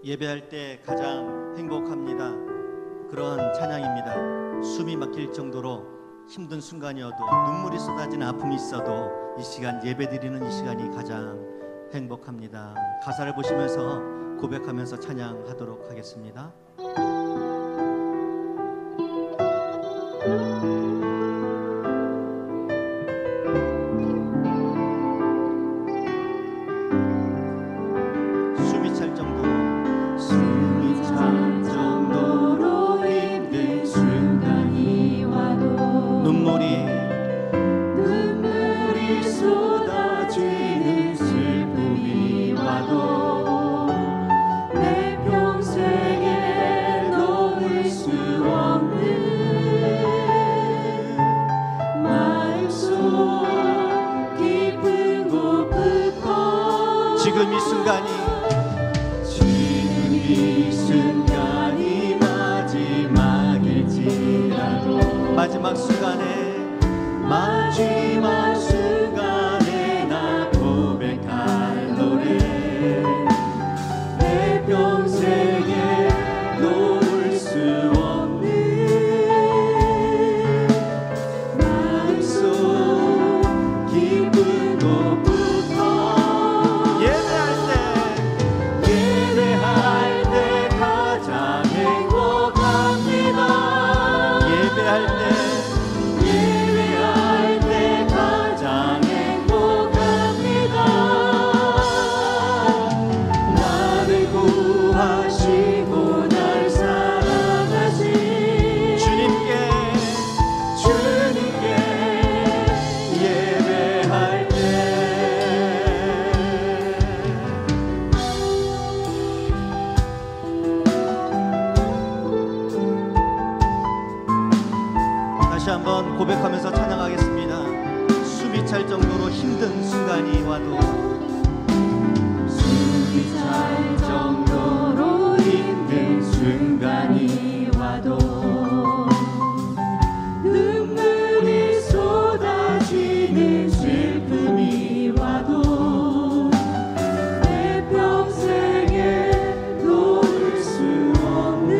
예배할 때 가장 행복합니다. 그런 찬양입니다. 숨이 막힐 정도로 힘든 순간이어도 눈물이 쏟아지는 아픔이 있어도 이 시간 예배드리는 이 시간이 가장 행복합니다. 가사를 보시면서 고백하면서 찬양하도록 하겠습니다. 눈물이 쏟아지는 슬픔이 와도 내 평생에 놓을 수 없는 마음속 깊은 곳부터 지금 이 순간이 마지막일지라도 마지막 순간에 나 고백할 노래 내 평생에 놓을 수 없는 마음속 깊은 곳부터 예배할 때 가장 행복합니다. 예배할 때 가장 행복합니다. 나를 구하시고 날 사랑하신 주님께 예배할 때 다시 한번 고백하면서 찬양하겠습니다. 숨이 찰 정도로 힘든 순간이 와도 숨이 찰 정도로 힘든 순간이 와도 눈물이 쏟아지는 슬픔이 와도 내 평생에 놓을 수 없는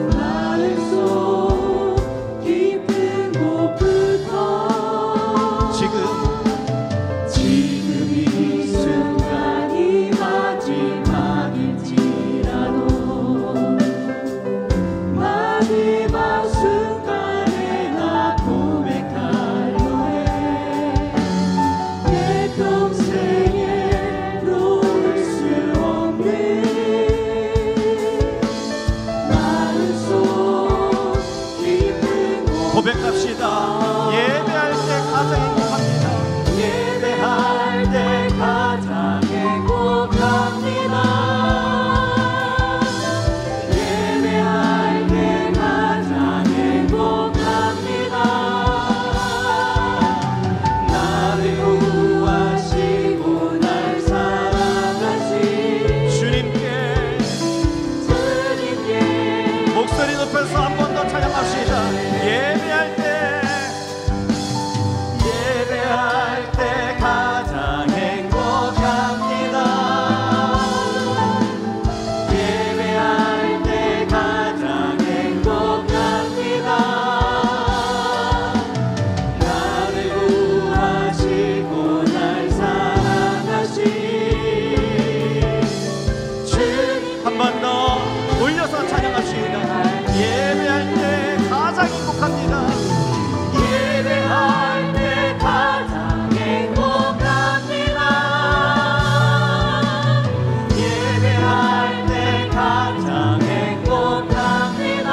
마음속 깊은 곳부터 지금 이 순간이 마지막일지라도 마지막 순간에 나 고백할 노래 내 평생에 놓을 수 없는 마음속 깊은 곳 고백합시다. 예배할 때 가장 행복합니다. 예배할 때 가장 행복합니다. 예배할 때 가장 행복합니다. 나를 구하시고 날 사랑하신 주님께 목소리 높여서 한 번 더 찬양합시다. 예배할 때 가장 행복합니다. 예배할 때 가장 행복합니다. 나를 구하시고 날 사랑하신 주님 한 번 더 올려서 찬양합시다. 예배할 때 가장 행복합니다. 예배할 때 가장 행복합니다. 예배할 때 가장 행복합니다.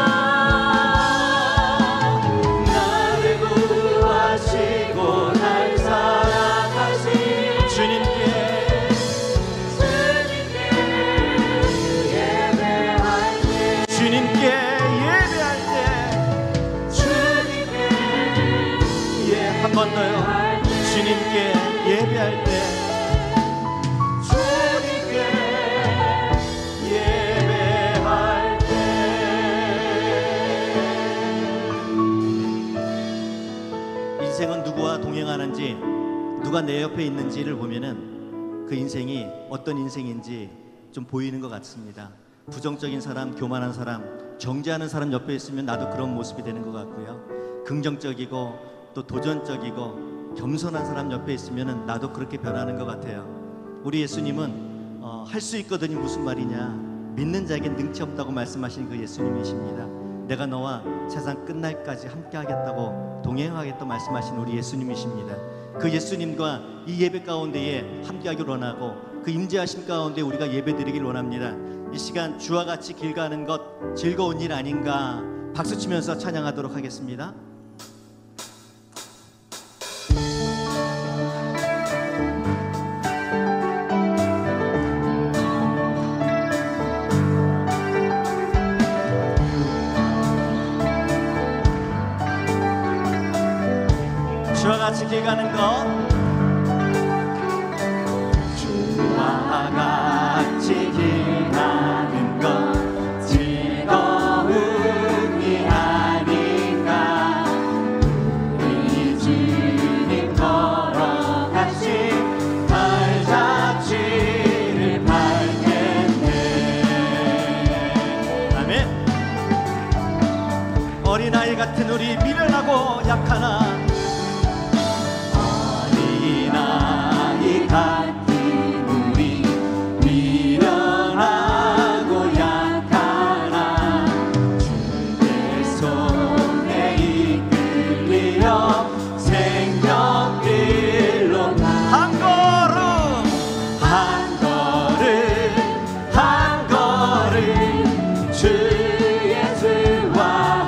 나를 구하시고 날 사랑하신 주님께 예배할 때 주님께 예배할 때 한 번 더요. 주님께 예배할 때 예배할 때 인생은 누구와 동행하는지 누가 내 옆에 있는지를 보면은 그 인생이 어떤 인생인지 좀 보이는 것 같습니다. 부정적인 사람, 교만한 사람, 정죄하는 사람 옆에 있으면 나도 그런 모습이 되는 것 같고요. 긍정적이고 또 도전적이고 겸손한 사람 옆에 있으면 나도 그렇게 변하는 것 같아요. 우리 예수님은 할 수 있거든이 무슨 말이냐, 믿는 자에게 능치 없다고 말씀하신 그 예수님이십니다. 내가 너와 세상 끝날까지 함께 하겠다고, 동행하겠다고 말씀하신 우리 예수님이십니다. 그 예수님과 이 예배 가운데에 함께 하길 원하고, 그 임재하심 가운데 우리가 예배 드리길 원합니다. 이 시간 주와 같이 길 가는 것 즐거운 일 아닌가? 박수 치면서 찬양하도록 하겠습니다. 주와 같이 길 가는 것, 주와 같이 길 가는 것 즐거운 일 아닌가. 우리 주님 걸어가신 발자취를 밟겠네. 아멘. 어린아이 같은 우리 미련하고 약하나, 어린아이 같은 우리 미련하고 약하나, 주의 손에 이끌리어 생명길로 한 걸음 한 걸음 한 걸음 주 예수와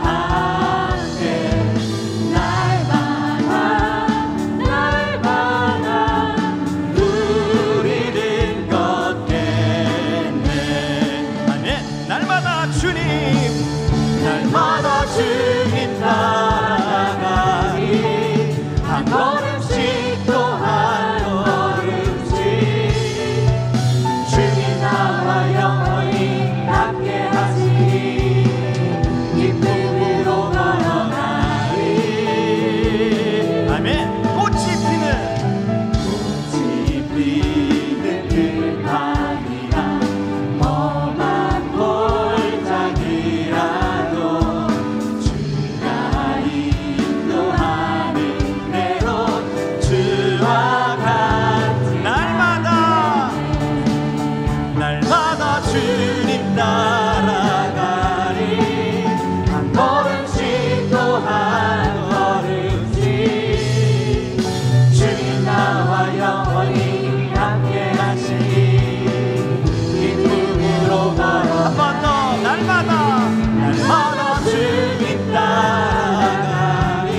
함께 날마다 우리는 걷겠네. 아멘. 날마다 주님 따라가리. 한 걸음씩 또 한 걸음씩 주님 나와 영원히 함께 하시니 기쁨으로 걸어가리. 아멘. 꽃이 피는 그 밤이라 험한 골짜기라도 주가 인도하는 대로 주와 같이 날마다 주님 따라가리. 한 걸음씩 또 한 걸음씩 주님 나와 영원히 함께 하시니 기쁨으로 걸어. 한 번 더. 날마다 주님 따라가리.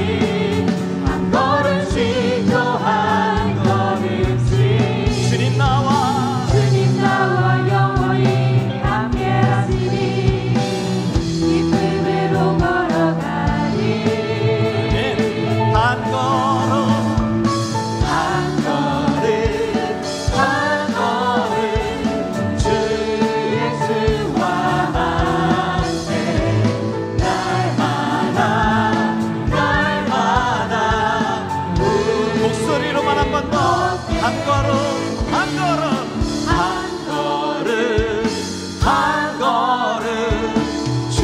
한 걸음씩 또 한 걸음씩 주님 나와 영원히 함께 하시니 기쁨으로 걸어가리. 한 걸음 한 걸음 한 걸음 주 예수와 함께 날마다 목소리로만 한 번 더. 한 걸음 한 걸음 한 걸음 한 걸음 주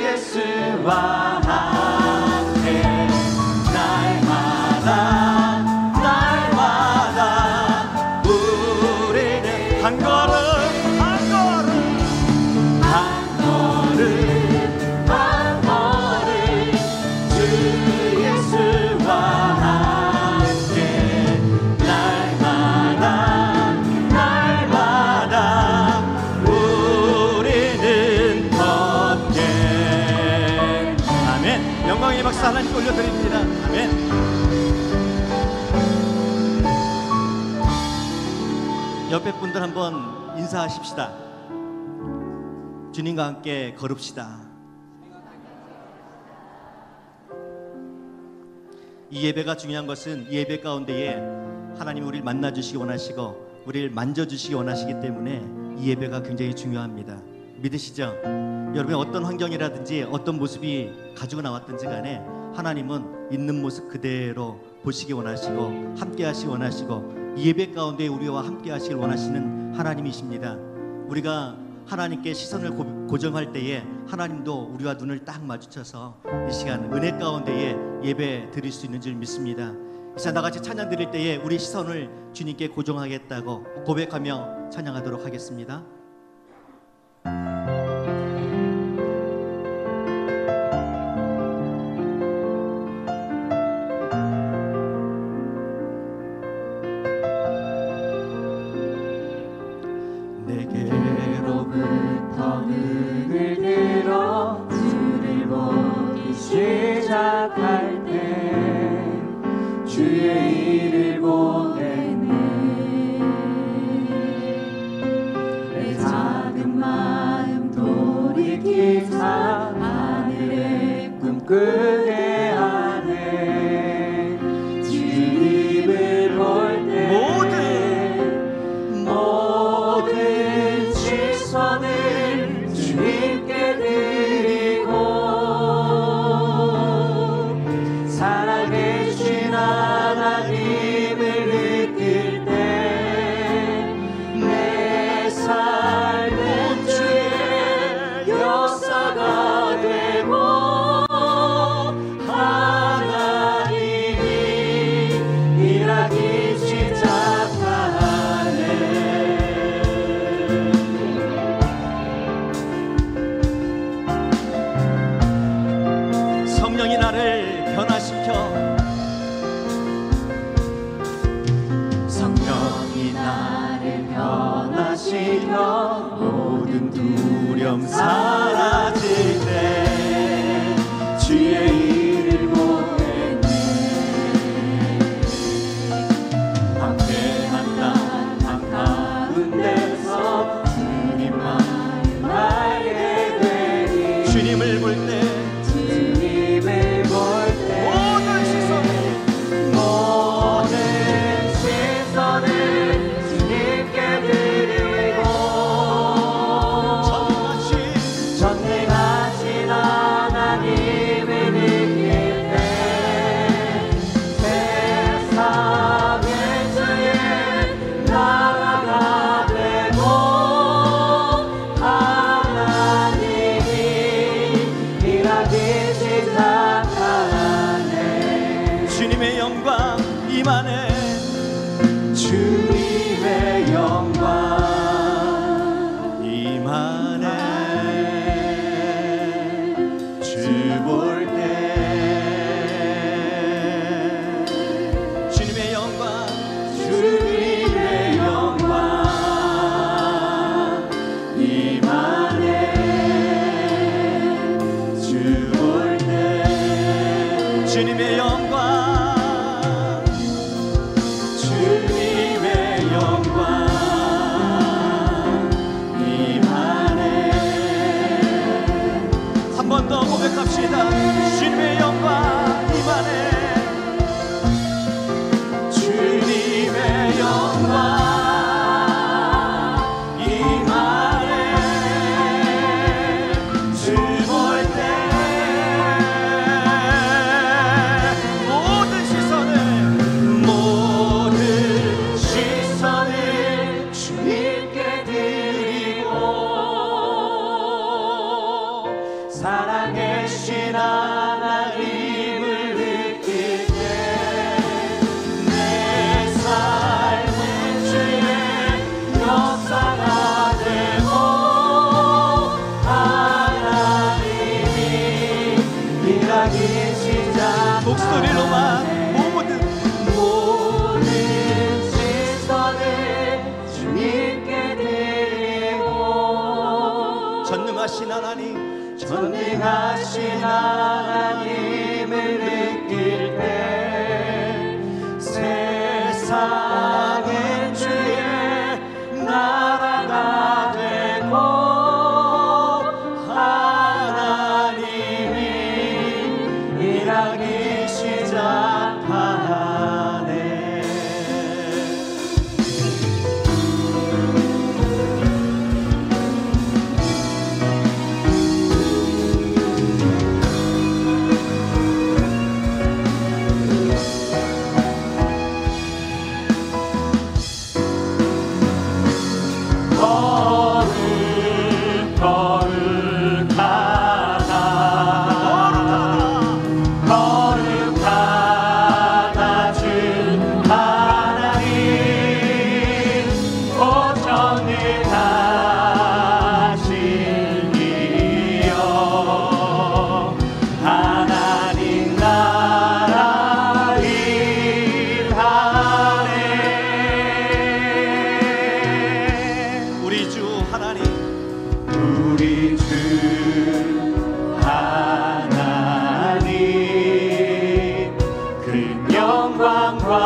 예수와 함께 날마다 우리는 한 걸음 한 걸음 한 걸음 한 걸음 주 예수와 함께 날마다 우리는 걷게. 아멘. 영광의 박수 하나님께 올려드립니다. 아멘. 옆에 분들 한번 인사하십시다. 주님과 함께 걸읍시다. 이 예배가 중요한 것은 이 예배 가운데에 하나님 우리를 만나주시기 원하시고 우리를 만져주시기 원하시기 때문에 이 예배가 굉장히 중요합니다. 믿으시죠? 여러분의 어떤 환경이라든지 어떤 모습이 가지고 나왔든지 간에 하나님은 있는 모습 그대로 보시기 원하시고 함께 하시기 원하시고 이 예배 가운데 우리와 함께 하시길 원하시는 하나님이십니다. 우리가 하나님께 시선을 고정할 때에 하나님도 우리와 눈을 딱 마주쳐서 이 시간 은혜 가운데에 예배 드릴 수 있는 줄 믿습니다. 이 시간 나같이 찬양 드릴 때에 우리 시선을 주님께 고정하겠다고 고백하며 찬양하도록 하겠습니다. 내게로부터 눈을 들어 주를 보기 시작할 때 주의 일을 보겠네. 내 작은 마음 돌이키자 하늘의 꿈꾸게 하네. 주님을 볼 때 모든 시선을 주님께 드리고 살아계신 하나님을 느낄 때 내 삶은 주의 역사가 되고 하나님이 일하기 시작하네. 성령이 나를 변화시켜 성령이 나를 변화시켜 모든 두려움 사라질 때 주의 일을 보겠네. 황폐한 땅 한가운데서 주님만 알게 되니 주님을 볼 때 주님을 볼 때 모든 시선을 주님께 드리고 전능하신 하나님을 느낄 때 세상의 주의 나라가 되고 하나님이 일하기 시작하네. 주님의 영광 임하네. 주님의 영광 임하네. 주 볼 때 주님의 영광 주님의 영광 임하네. 주 볼 때 주님의 영광 주님의 영광 임하네. 한 번 더 고백합시다. 주님의 영광 임하네. 주님의 영광 임하네. 주 볼 때 모든 시선을 주님께 드리고 살아계신 하나님을 느낄 때 내 삶은 주의 역사가 되고 하나님이 일하기 시작하네. 목소리로만 모든 시선을 주님께 드리고 전능하신 하나님 전능하신 하나님을 느낄 때 세상은 주의 나라가 되고 하나님이 일하기 시작하네. 우리 주 하나님 그 영광과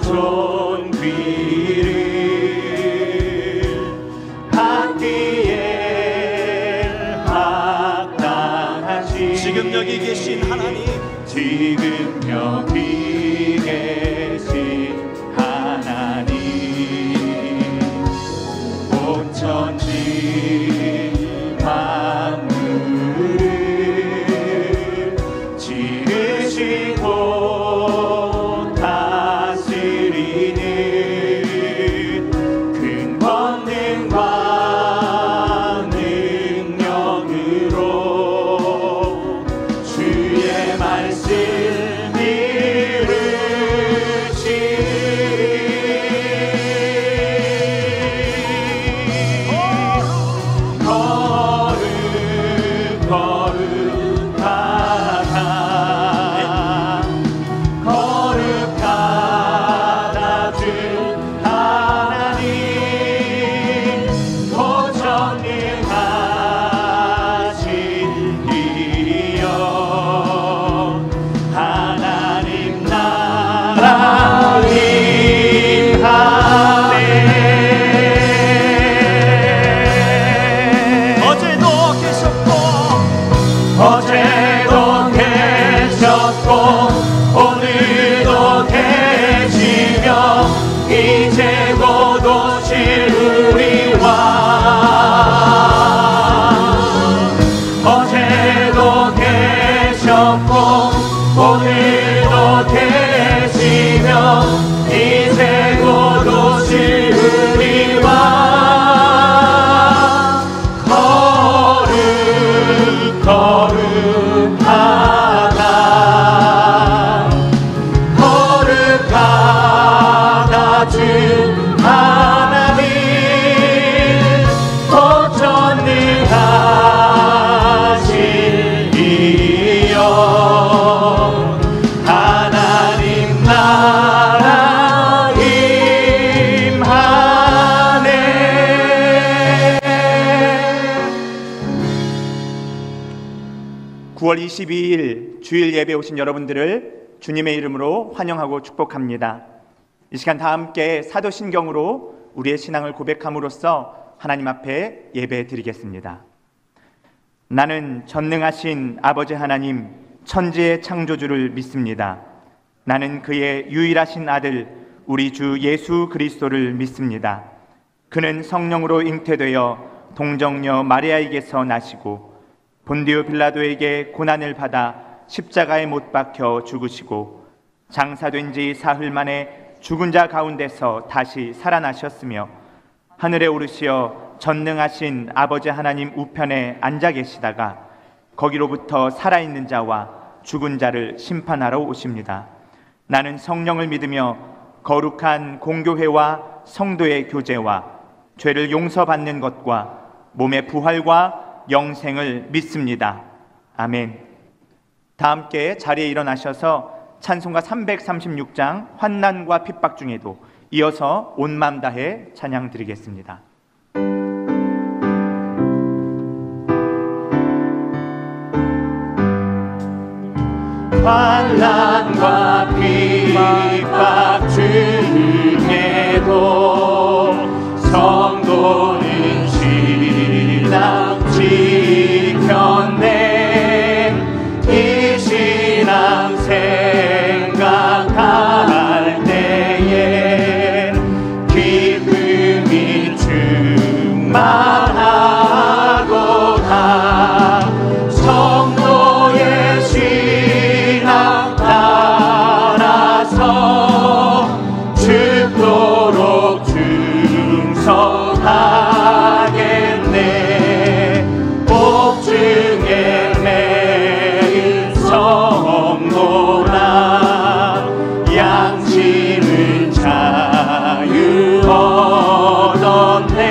존귀를 받기에 합당하신 지금 여기 계신 하나님, 지금 여기 계신 하나님 온 천지 만물을 지으시고 다스리는 큰 권능과 능력으로 주의 말씀 이루시리 거룩하다 주 하나님 고전능하신 이여 하나님 나라 임하네 어제도 계셨고 어제도 계셨고 오늘도 계시며 이제 곧 오실 우리와 어제도 계셨고 오늘도 계시며 이제 곧 오실 우리와 거룩하다 주 하나님 고전능하신 이여 하나님 나라 임하네. 9월 22일 주일 예배 오신 여러분들을 주님의 이름으로 환영하고 축복합니다. 이 시간 다 함께 사도신경으로 우리의 신앙을 고백함으로써 하나님 앞에 예배 드리겠습니다. 나는 전능하신 아버지 하나님 천지의 창조주를 믿습니다. 나는 그의 유일하신 아들 우리 주 예수 그리스도를 믿습니다. 그는 성령으로 잉태되어 동정녀 마리아에게서 나시고 본디오 빌라도에게 고난을 받아 십자가에 못 박혀 죽으시고 장사된 지 사흘 만에 죽은 자 가운데서 다시 살아나셨으며 하늘에 오르시어 전능하신 아버지 하나님 우편에 앉아 계시다가 거기로부터 살아있는 자와 죽은 자를 심판하러 오십니다. 나는 성령을 믿으며 거룩한 공교회와 성도의 교제와 죄를 용서받는 것과 몸의 부활과 영생을 믿습니다. 아멘. 다 함께 자리에 일어나셔서 찬송가 336장 환난과 핍박 중에도 이어서 온 마음 다해 찬양 드리겠습니다. 환난과 핍박 중에도 성도는 신앙 지켰네. 이 신앙 생각할 때에 기쁨이 충만하도다. 성도의 신앙 따라서 죽도록 충성하겠네. 복중에 매일 성도나 양심은 자유 얻었네.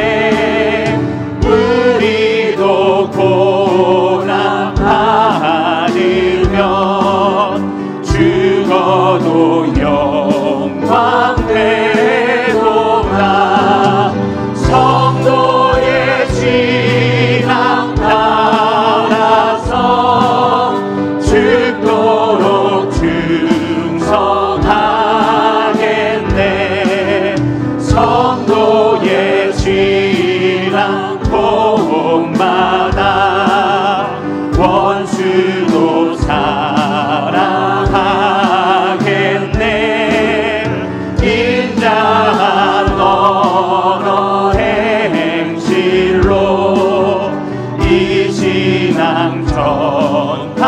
세상 전파하리라.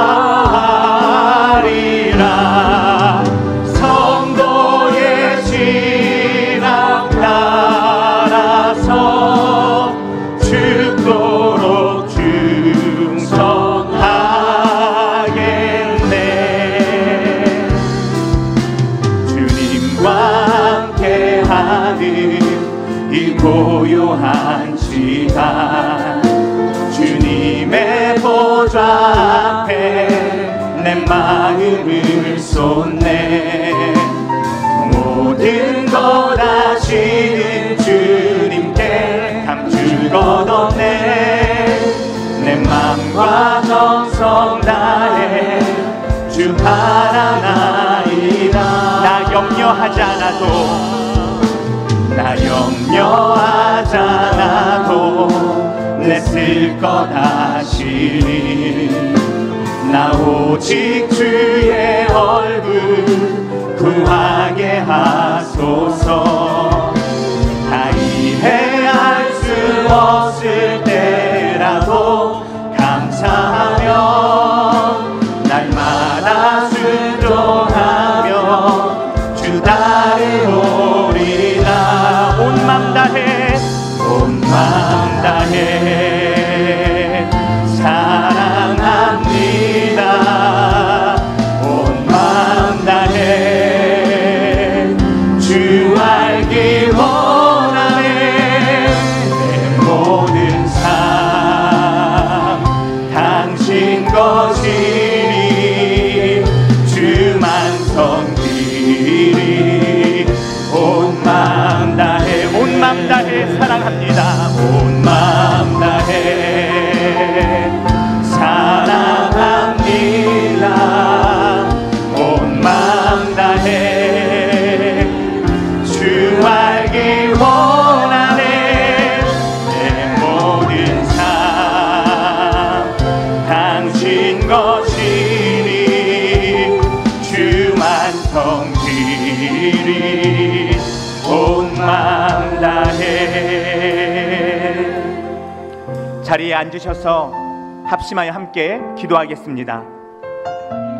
성도의 신앙 따라서 죽도록 충성하겠네. 주님과 함께하는 이 고요한 시간, 주님의 보좌 앞에 내 마음을 쏟네. 모든 것 아시는 주님께 감출 것 없네. 내 맘과 정성 다해 주 바라나이다. 나 염려하지 않아도, 나 염려하지 않아도 내 쓸 것 아시니. 나 오직 주의 얼굴 구하게 하소서. 다 이해할 수 없을 때라도 감사하며 날마다 순종하며 주 따르오리라. 온 맘 다해, 온 맘 다해 사랑합니다. 온 맘 다해 주 알기 원하네. 내 모든 삶 당신 것이니 주만 섬기리. 온 맘 다해, 온 맘 다해 사랑합니다. 온 맘 다해 사랑합니다. 온 맘 다해 주 알기 원하네. 내 모든 삶 당신 것이니 주만 섬기리. 온 맘 다해. 자리에 앉으셔서 합심하여 함께 기도하겠습니다.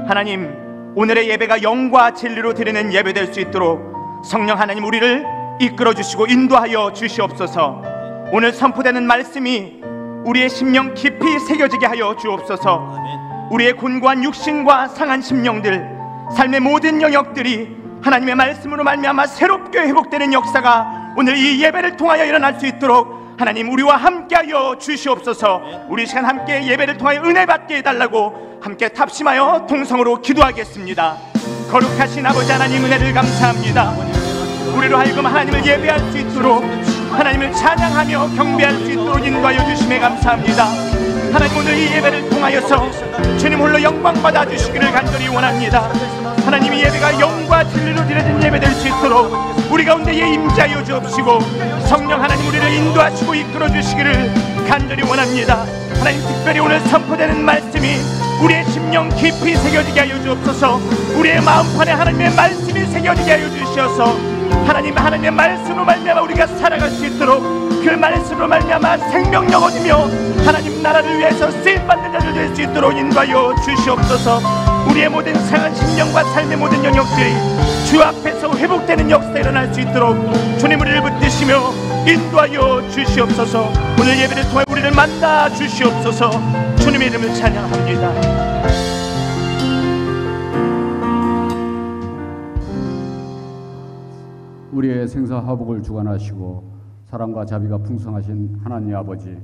하나님, 오늘의 예배가 영과 진리로 드리는 예배 될 수 있도록 성령 하나님 우리를 이끌어 주시고 인도하여 주시옵소서. 오늘 선포되는 말씀이 우리의 심령 깊이 새겨지게 하여 주옵소서. 우리의 곤고한 육신과 상한 심령들, 삶의 모든 영역들이 하나님의 말씀으로 말미암아 새롭게 회복되는 역사가 오늘 이 예배를 통하여 일어날 수 있도록 하나님 우리와 함께하여 주시옵소서. 우리 시간 함께 예배를 통하여 은혜 받게 해달라고 함께 탑심하여 동성으로 기도하겠습니다. 거룩하신 아버지 하나님, 은혜를 감사합니다. 우리로 하여금 하나님을 예배할 수 있도록, 하나님을 찬양하며 경배할 수 있도록 인도하여 주심에 감사합니다. 하나님, 오늘 이 예배를 통하여서 주님 홀로 영광 받아 주시기를 간절히 원합니다. 하나님, 이 예배가 영과 진리로 드려진 예배 될 수 있도록 우리 가운데 임재하여 주옵시고 성령 하나님 우리를 인도하시고 이끌어 주시기를 간절히 원합니다. 하나님, 특별히 오늘 선포되는 말씀이 우리의 심령 깊이 새겨지게 하여 주옵소서. 우리의 마음판에 하나님의 말씀이 새겨지게 하여 주시어서 하나님의 말씀으로 말미암아 우리가 살아갈 수 있도록, 그 말씀으로 말미암아 생명력 얻으며 하나님 나라를 위해서 쓰임받는 자들 될 수 있도록 인도하여 주시옵소서. 우리의 모든 상한 심령과 삶의 모든 영역들이 주 앞에서 회복되는 역사가 일어날 수 있도록 주님 우리를 붙드시며 인도하여 주시옵소서. 오늘 예배를 통해 우리를 만나 주시옵소서. 주님의 이름을 찬양합니다. 우리의 생사화복을 주관하시고 사랑과 자비가 풍성하신 하나님 아버지,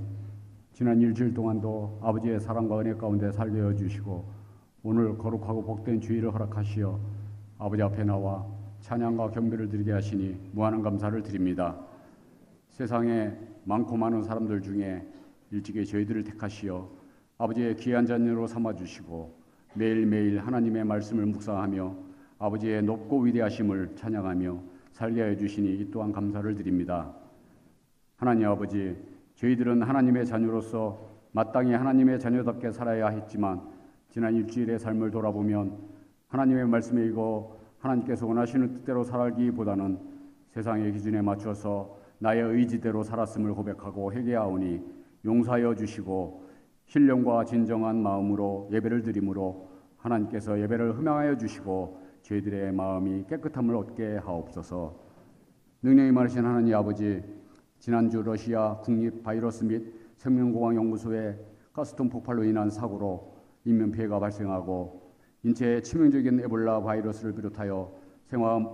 지난 일주일 동안도 아버지의 사랑과 은혜 가운데 살게 해주시고 오늘 거룩하고 복된 주일을 허락하시어 아버지 앞에 나와 찬양과 경배를 드리게 하시니 무한한 감사를 드립니다. 세상에 많고 많은 사람들 중에 일찍이 저희들을 택하시어 아버지의 귀한 자녀로 삼아주시고 매일매일 하나님의 말씀을 묵상하며 아버지의 높고 위대하심을 찬양하며 살게 하여 주시니 이 또한 감사를 드립니다. 하나님 아버지, 저희들은 하나님의 자녀로서 마땅히 하나님의 자녀답게 살아야 했지만 지난 일주일의 삶을 돌아보면 하나님의 말씀에 이거 하나님께서 원하시는 뜻대로 살기보다는 세상의 기준에 맞춰서 나의 의지대로 살았음을 고백하고 회개하오니 용서하여 주시고 신령과 진정한 마음으로 예배를 드림으로 하나님께서 예배를 흠양하여 주시고 저희들의 마음이 깨끗함을 얻게 하옵소서. 능력이 많으신 하나님 아버지, 지난주 러시아 국립 바이러스 및 생명공학연구소의 가스통 폭발로 인한 사고로 인명 피해가 발생하고 인체에 치명적인 에볼라 바이러스를 비롯하여 생화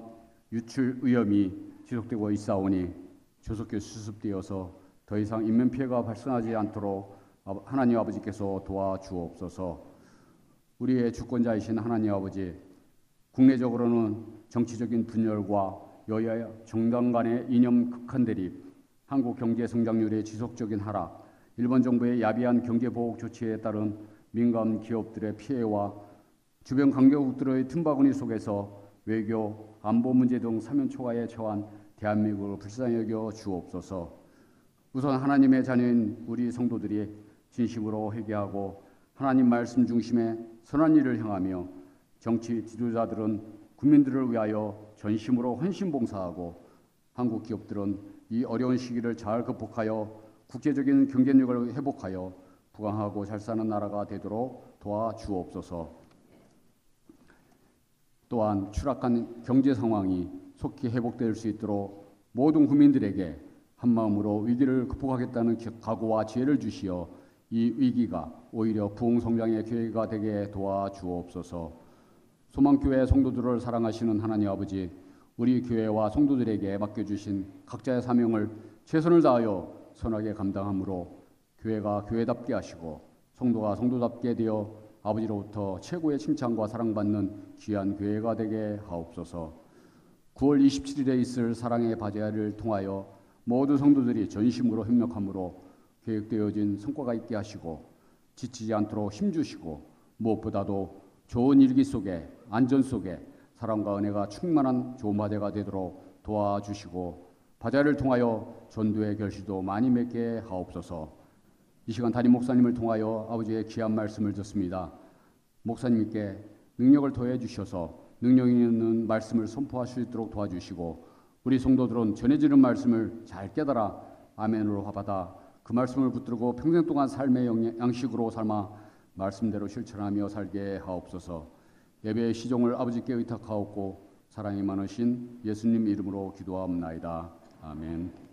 유출 위험이 지속되고 있사오니 조속히 수습되어서 더 이상 인명 피해가 발생하지 않도록 하나님 아버지께서 도와주옵소서. 우리의 주권자이신 하나님 아버지, 국내적으로는 정치적인 분열과 여야 정당 간의 이념 극한 대립, 한국 경제 성장률의 지속적인 하락, 일본 정부의 야비한 경제 보복 조치에 따른 민간 기업들의 피해와 주변 강대국들의 틈바구니 속에서 외교, 안보 문제 등 사면초가에 처한 대한민국을 불쌍히 여겨 주옵소서. 우선 하나님의 자녀인 우리 성도들이 진심으로 회개하고 하나님 말씀 중심의 선한 일을 향하며 정치 지도자들은 국민들을 위하여 전심으로 헌신봉사하고 한국 기업들은 이 어려운 시기를 잘 극복하여 국제적인 경쟁력을 회복하여 부강하고 잘 사는 나라가 되도록 도와주옵소서. 또한 추락한 경제 상황이 속히 회복될 수 있도록 모든 국민들에게 한마음으로 위기를 극복하겠다는 각오와 지혜를 주시어 이 위기가 오히려 부흥 성장의 기회가 되게 도와주옵소서. 소망교회 성도들을 사랑하시는 하나님 아버지, 우리 교회와 성도들에게 맡겨주신 각자의 사명을 최선을 다하여 선하게 감당함으로 교회가 교회답게 하시고 성도가 성도답게 되어 아버지로부터 최고의 칭찬과 사랑받는 귀한 교회가 되게 하옵소서. 9월 27일에 있을 사랑의 바제를 통하여 모든 성도들이 전심으로 협력함으로 계획되어진 성과가 있게 하시고 지치지 않도록 힘주시고 무엇보다도 좋은 일기 속에 안전 속에 사랑과 은혜가 충만한 좋은 바제가 되도록 도와주시고 바제를 통하여 전도의 결실도 많이 맺게 하옵소서. 이 시간 담임 목사님을 통하여 아버지의 귀한 말씀을 듣습니다. 목사님께 능력을 더해 주셔서 능력 있는 말씀을 선포할 수 있도록 도와주시고 우리 성도들은 전해지는 말씀을 잘 깨달아 아멘으로 받아 그 말씀을 붙들고 평생 동안 삶의 양식으로 삼아 말씀대로 실천하며 살게 하옵소서. 예배의 시종을 아버지께 의탁하옵고 사랑이 많으신 예수님 이름으로 기도하옵나이다. 아멘.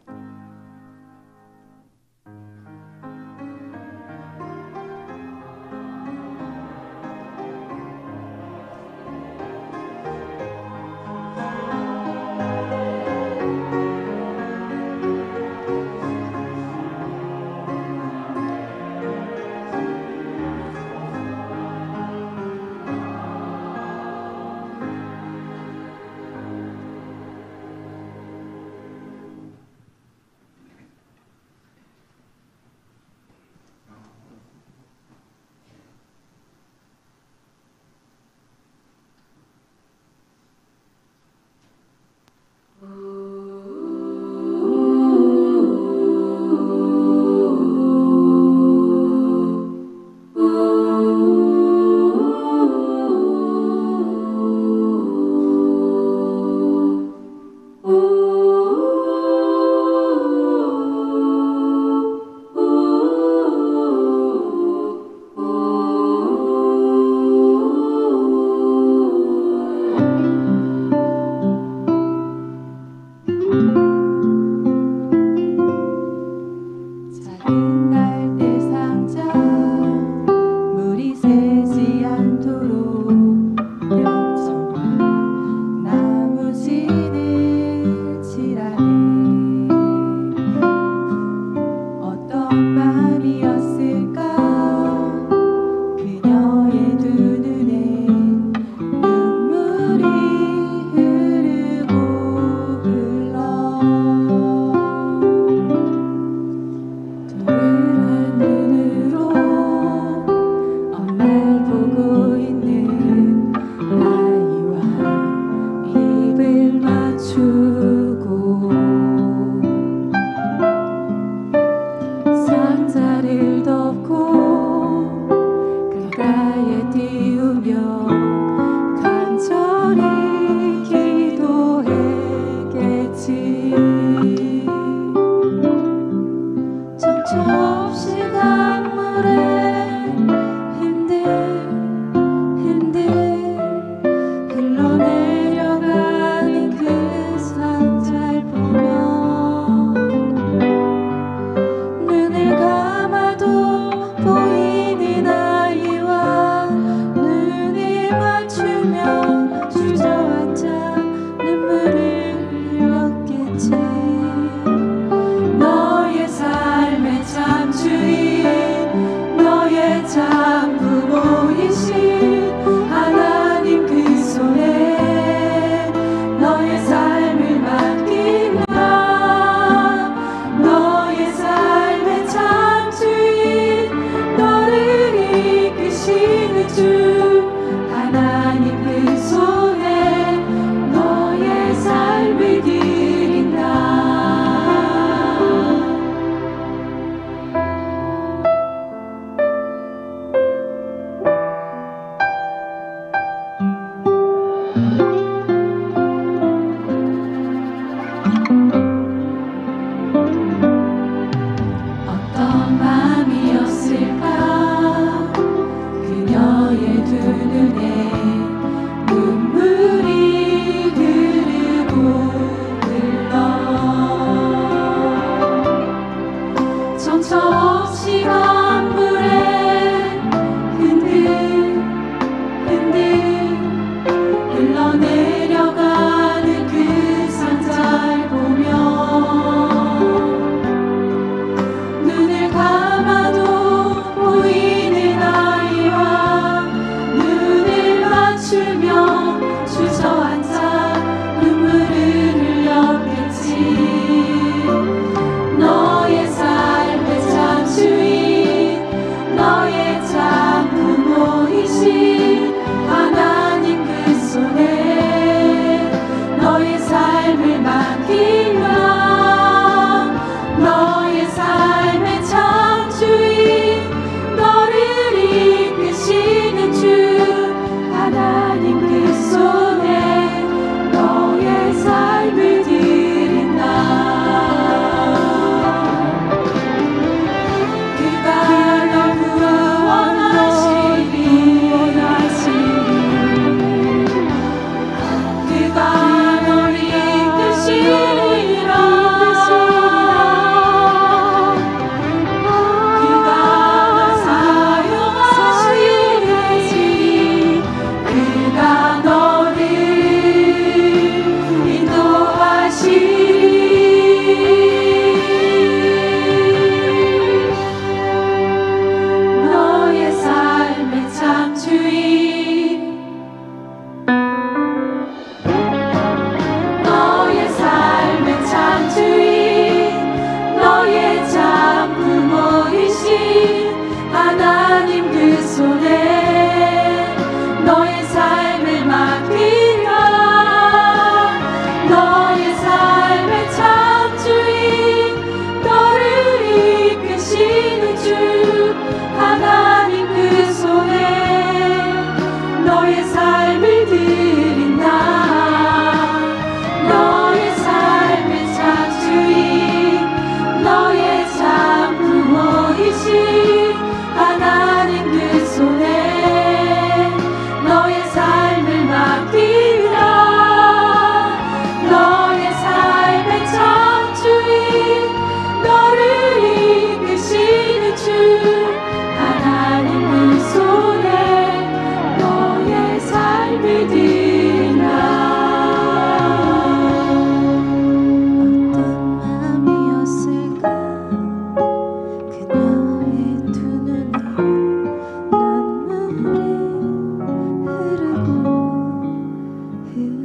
기도했겠지. 없이 강물에 흔들흔들 흘러내려가는 그 상자를 보며 눈을 감아도 보이는 아이와 눈을 맞추며 주저앉아 눈물을 흘렸겠지. 너의 삶의 참 주인, 너의 참 부모이신 하나님 그 손에 너의 삶을 맡기라. 너의 삶의 참 주인, 너를 이끄시는 주 하나님 그 손에 너의 삶을 드린다. 어떤 밤이었을까 그녀의 두 눈에 눈물이 흐르고 흘러 정처 없이 강물에 흔들흔들 흘러내려가는 그 상자를 보며 눈을 감아도 보이는 아이와 눈을 맞추며 주저앉아 눈물을 흘렸겠지. 너의 삶의 참 주인, 너의 참 부모이신 하나님 그 손에 너의 삶을 맡기라. 너의 삶의 참 주인, 너를 이끄시는 주 하나님 그 손에 너의 삶을 드린다. 그가 널 구원하시리. 그가 널 이끄시리라. 그가 널 사용하시리. 그가 너를 인도하시리. 너의 삶의 참 주인, 너의 삶의 참 주인, 너의 참 부모이신 하나님 그 손에 너의 삶을 맡기라. 너의 삶의 참 주인, 너를 이끄시는 주 하나님 그 손에 너의 삶을 드린다. 너의 삶의 참 주인, 너의 참 부모이신 하나님 그 손에 너의 삶을 맡기라. 너의 삶의 참 주인, 너를 이끄시는 주 하나님 그 손에 너의 삶을 드린다. 어떤 마음이었을까 그녀의 두 눈에 눈물이 흐르고 흘러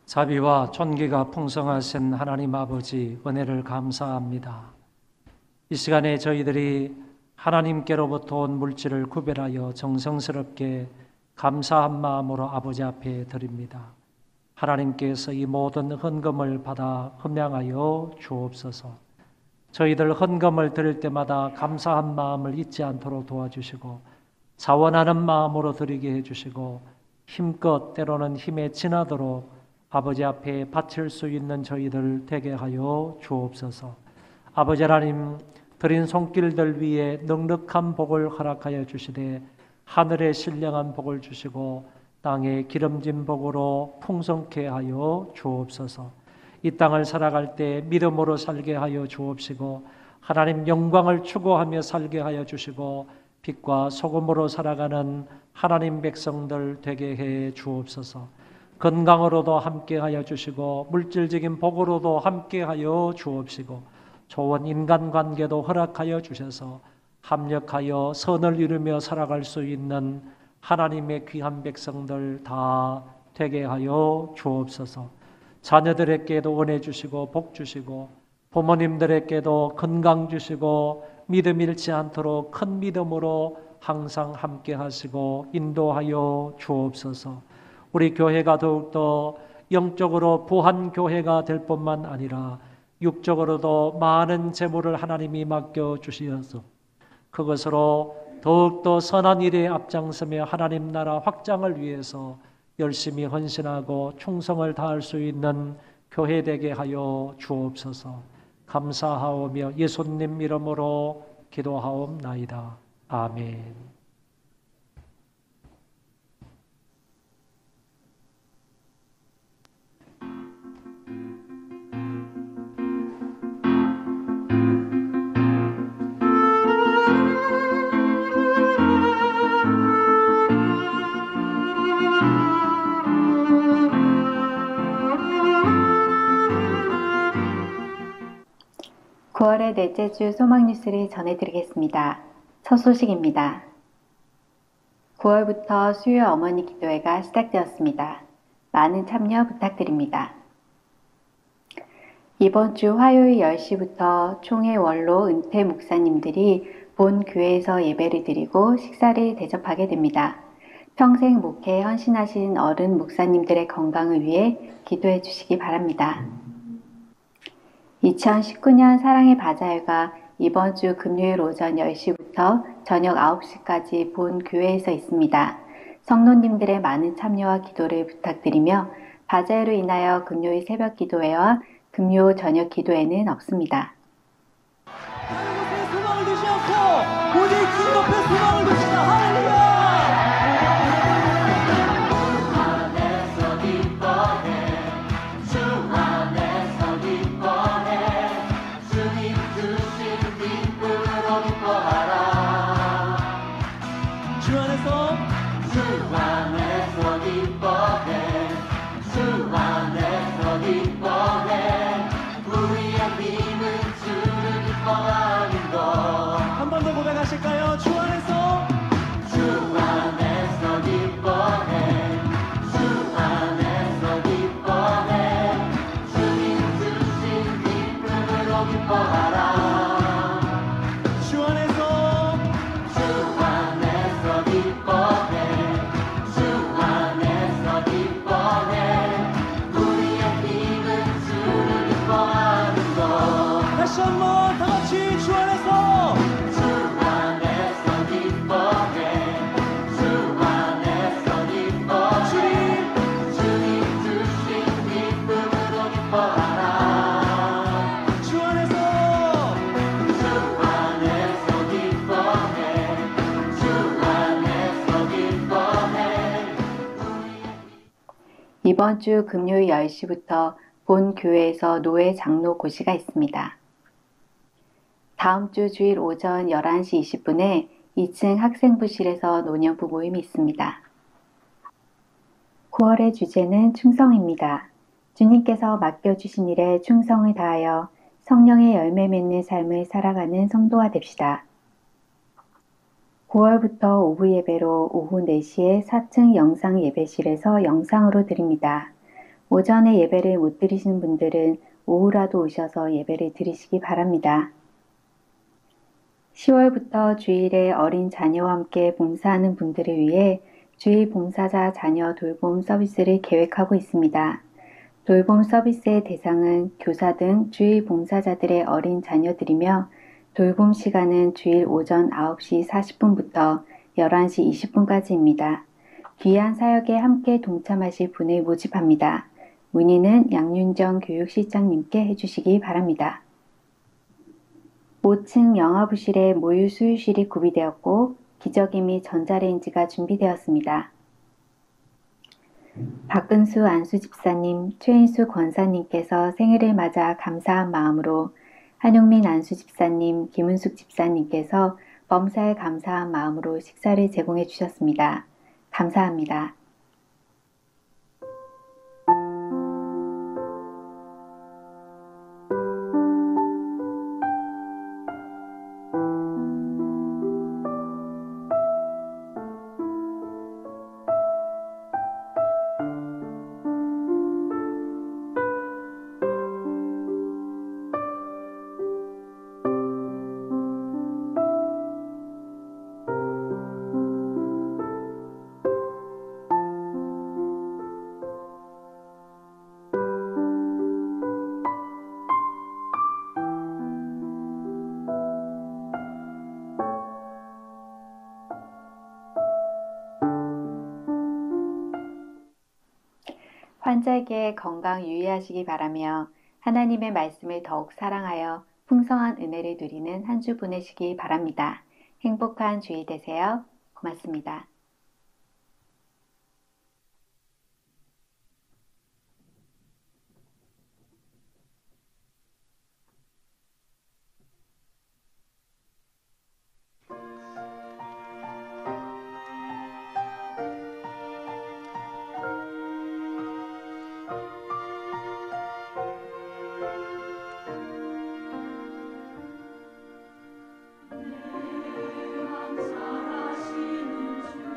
자비와 존귀가 풍성하신 하나님 아버지, 은혜를 감사합니다. 이 시간에 저희들이 하나님께로부터 온 물질을 구별하여 정성스럽게 감사한 마음으로 아버지 앞에 드립니다. 하나님께서 이 모든 헌금을 받아 흠양하여 주옵소서. 저희들 헌금을 드릴 때마다 감사한 마음을 잊지 않도록 도와주시고 자원하는 마음으로 드리게 해주시고 힘껏 때로는 힘에 지나도록 아버지 앞에 바칠 수 있는 저희들 되게 하여 주옵소서. 아버지 하나님, 드린 손길들 위에 넉넉한 복을 허락하여 주시되 하늘의 신령한 복을 주시고 땅에 기름진 복으로 풍성케 하여 주옵소서. 이 땅을 살아갈 때 믿음으로 살게 하여 주옵시고 하나님 영광을 추구하며 살게 하여 주시고 빛과 소금으로 살아가는 하나님 백성들 되게 해 주옵소서. 건강으로도 함께하여 주시고 물질적인 복으로도 함께하여 주옵시고 좋은 인간관계도 허락하여 주셔서 합력하여 선을 이루며 살아갈 수 있는 하나님의 귀한 백성들 다 되게 하여 주옵소서. 자녀들에게도 은혜 주시고 복 주시고 부모님들에게도 건강 주시고 믿음 잃지 않도록 큰 믿음으로 항상 함께 하시고 인도하여 주옵소서. 우리 교회가 더욱더 영적으로 부한 교회가 될 뿐만 아니라 육적으로도 많은 재물을 하나님이 맡겨 주시어서 그것으로 더욱더 선한 일에 앞장서며 하나님 나라 확장을 위해서 열심히 헌신하고 충성을 다할 수 있는 교회 되게 하여 주옵소서. 감사하오며 예수님 이름으로 기도하옵나이다. 아멘. 9월의 넷째 주 소망 뉴스를 전해드리겠습니다. 첫 소식입니다. 9월부터 수요 어머니 기도회가 시작되었습니다. 많은 참여 부탁드립니다. 이번 주 화요일 10시부터 총회 원로 은퇴 목사님들이 본 교회에서 예배를 드리고 식사를 대접하게 됩니다. 평생 목회에 헌신하신 어른 목사님들의 건강을 위해 기도해 주시기 바랍니다. 2019년 사랑의 바자회가 이번 주 금요일 오전 10시부터 저녁 9시까지 본 교회에서 있습니다. 성도님들의 많은 참여와 기도를 부탁드리며 바자회로 인하여 금요일 새벽 기도회와 금요 저녁 기도회는 없습니다. 하나님의 소망을 두지 않고 오직 주님 앞에 소망을 둡시다. 할렐루야! 한 번 더 고백하실까요? 주 안에서 주 안에서 기뻐해 주 안에서 기뻐해 주님 주신 기쁨으로 기뻐하라 주 안에서 주 안에서 기뻐해 주 안에서 기뻐해 우리의 힘은 주를 기뻐하는 것 다시 한번 다 같이 주 안에서 주 안에서 기뻐해 주 안에서 기뻐해 주님 주신 기쁨으로 기뻐하라 주 안에서 주 안에서 기뻐해 주 안에서 기뻐해 이번 주 금요일 10시부터 본 교회에서 노회 장로 고시가 있습니다. 다음 주 주일 오전 11시 20분에 2층 학생부실에서 노년부 모임이 있습니다. 9월의 주제는 충성입니다. 주님께서 맡겨주신 일에 충성을 다하여 성령의 열매 맺는 삶을 살아가는 성도가 됩시다. 9월부터 오후 예배로 오후 4시에 4층 영상 예배실에서 영상으로 드립니다. 오전에 예배를 못 드리시는 분들은 오후라도 오셔서 예배를 드리시기 바랍니다. 10월부터 주일에 어린 자녀와 함께 봉사하는 분들을 위해 주일 봉사자 자녀 돌봄 서비스를 계획하고 있습니다. 돌봄 서비스의 대상은 교사 등 주일 봉사자들의 어린 자녀들이며 돌봄 시간은 주일 오전 9시 40분부터 11시 20분까지입니다. 귀한 사역에 함께 동참하실 분을 모집합니다. 문의는 양윤정 교육실장님께 해주시기 바랍니다. 5층 영화부실에 모유 수유실이 구비되었고 기저귀 및 전자레인지가 준비되었습니다. 박근수 안수 집사님, 최인수 권사님께서 생일을 맞아 감사한 마음으로 한용민 안수 집사님, 김은숙 집사님께서 범사에 감사한 마음으로 식사를 제공해 주셨습니다. 감사합니다. 환자에게 건강 유의하시기 바라며 하나님의 말씀을 더욱 사랑하여 풍성한 은혜를 누리는 한 주 보내시기 바랍니다. 행복한 주일 되세요. 고맙습니다. 사랑하시는 주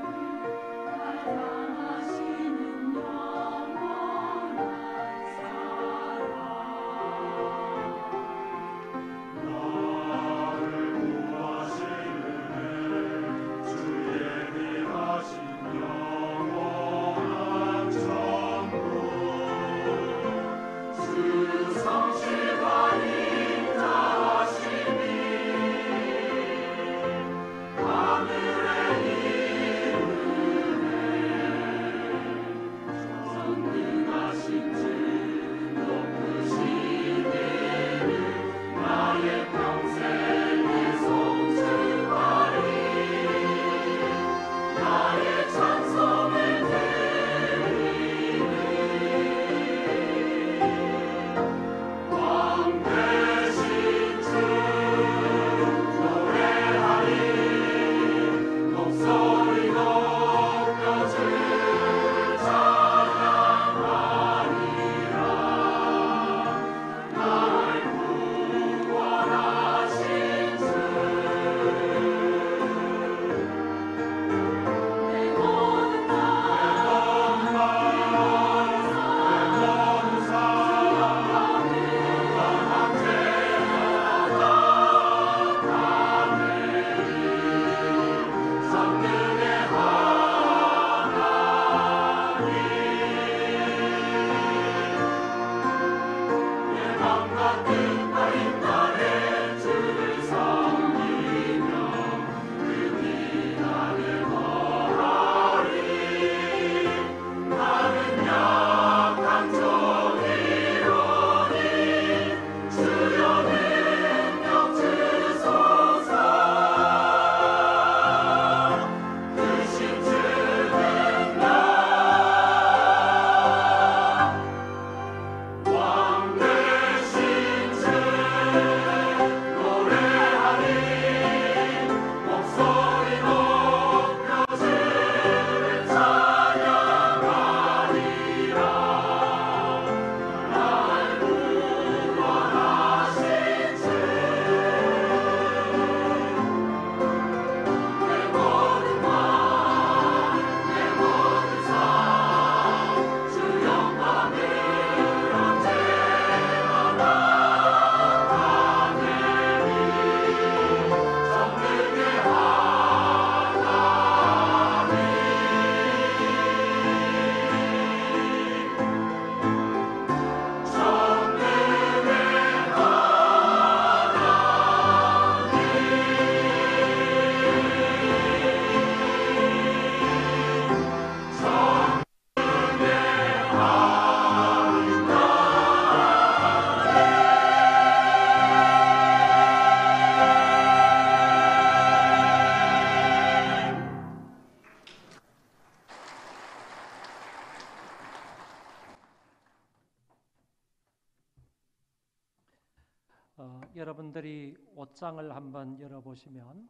여러분들이 옷장을 한번 열어보시면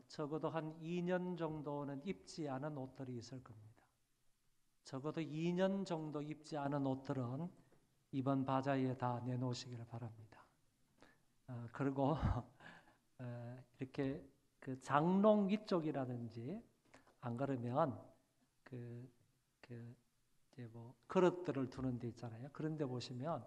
적어도 한 2년 정도는 입지 않은 옷들이 있을 겁니다. 적어도 2년 정도 입지 않은 옷들은 이번 바자회에 다 내놓으시기를 바랍니다. 그리고 이렇게 그 장롱 위쪽이라든지 안 그러면 이제 뭐 그릇들을 두는 데 있잖아요. 그런 데 보시면